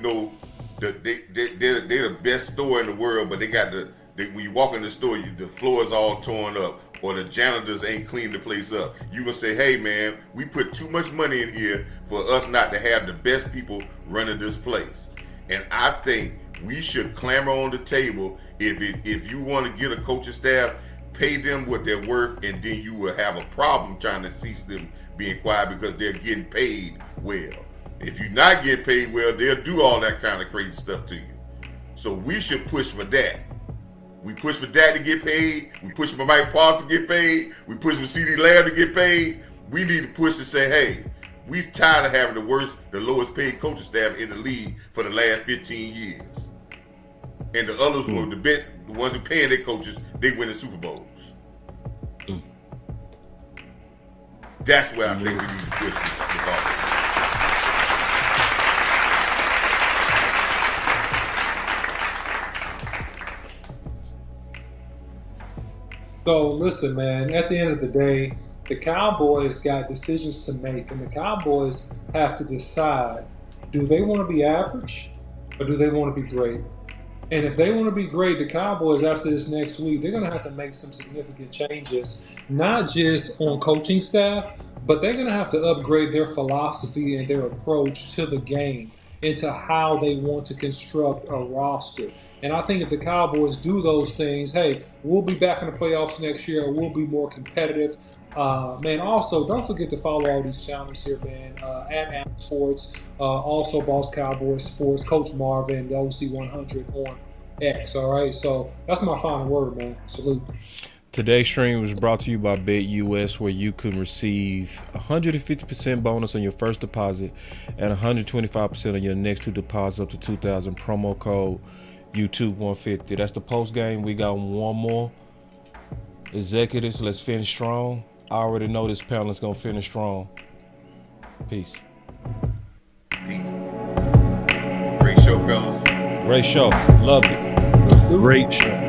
they're the best store in the world, but when you walk in the store, the floor is all torn up, or the janitors ain't cleaned the place up. You gonna say, hey man, we put too much money in here for us not to have the best people running this place. And I think we should clamor on the table. If you want to get a coaching staff, pay them what they're worth, and then you will have a problem trying to cease them being quiet because they're getting paid well. If you're not getting paid well, they'll do all that kind of crazy stuff to you. So we should push for that. We push for that to get paid. We push for Mike Parks to get paid. We push for CD Lamb to get paid. We need to push to say, hey, we're tired of having the lowest paid coaching staff in the league for the last 15 years. And the others were the ones who paying their coaches, they win the Super Bowls. That's where I think we need to push this off. So listen, man, at the end of the day, the Cowboys got decisions to make, and the Cowboys have to decide, do they want to be average or do they want to be great? And if they want to be great, the Cowboys, after this next week, they're going to have to make some significant changes, not just on coaching staff, but they're going to have to upgrade their philosophy and their approach to the game, into how they want to construct a roster. And I think if the Cowboys do those things, hey, we'll be back in the playoffs next year. We'll be more competitive. Man, also, don't forget to follow all these channels here, man, at A.M.P Sports, also Boss Cowboy Sports, Coach Marv, and the OC100 on X, all right? So that's my final word, man. Salute. Today's stream was brought to you by BetUS, where you can receive 150% bonus on your first deposit and 125% on your next two deposits up to 2,000. Promo code YouTube150. That's the post game. We got one more. Executives, let's finish strong. I already know this panel is gonna finish strong. Peace. Peace. Great show, fellas. Great show. Loved it. Great show.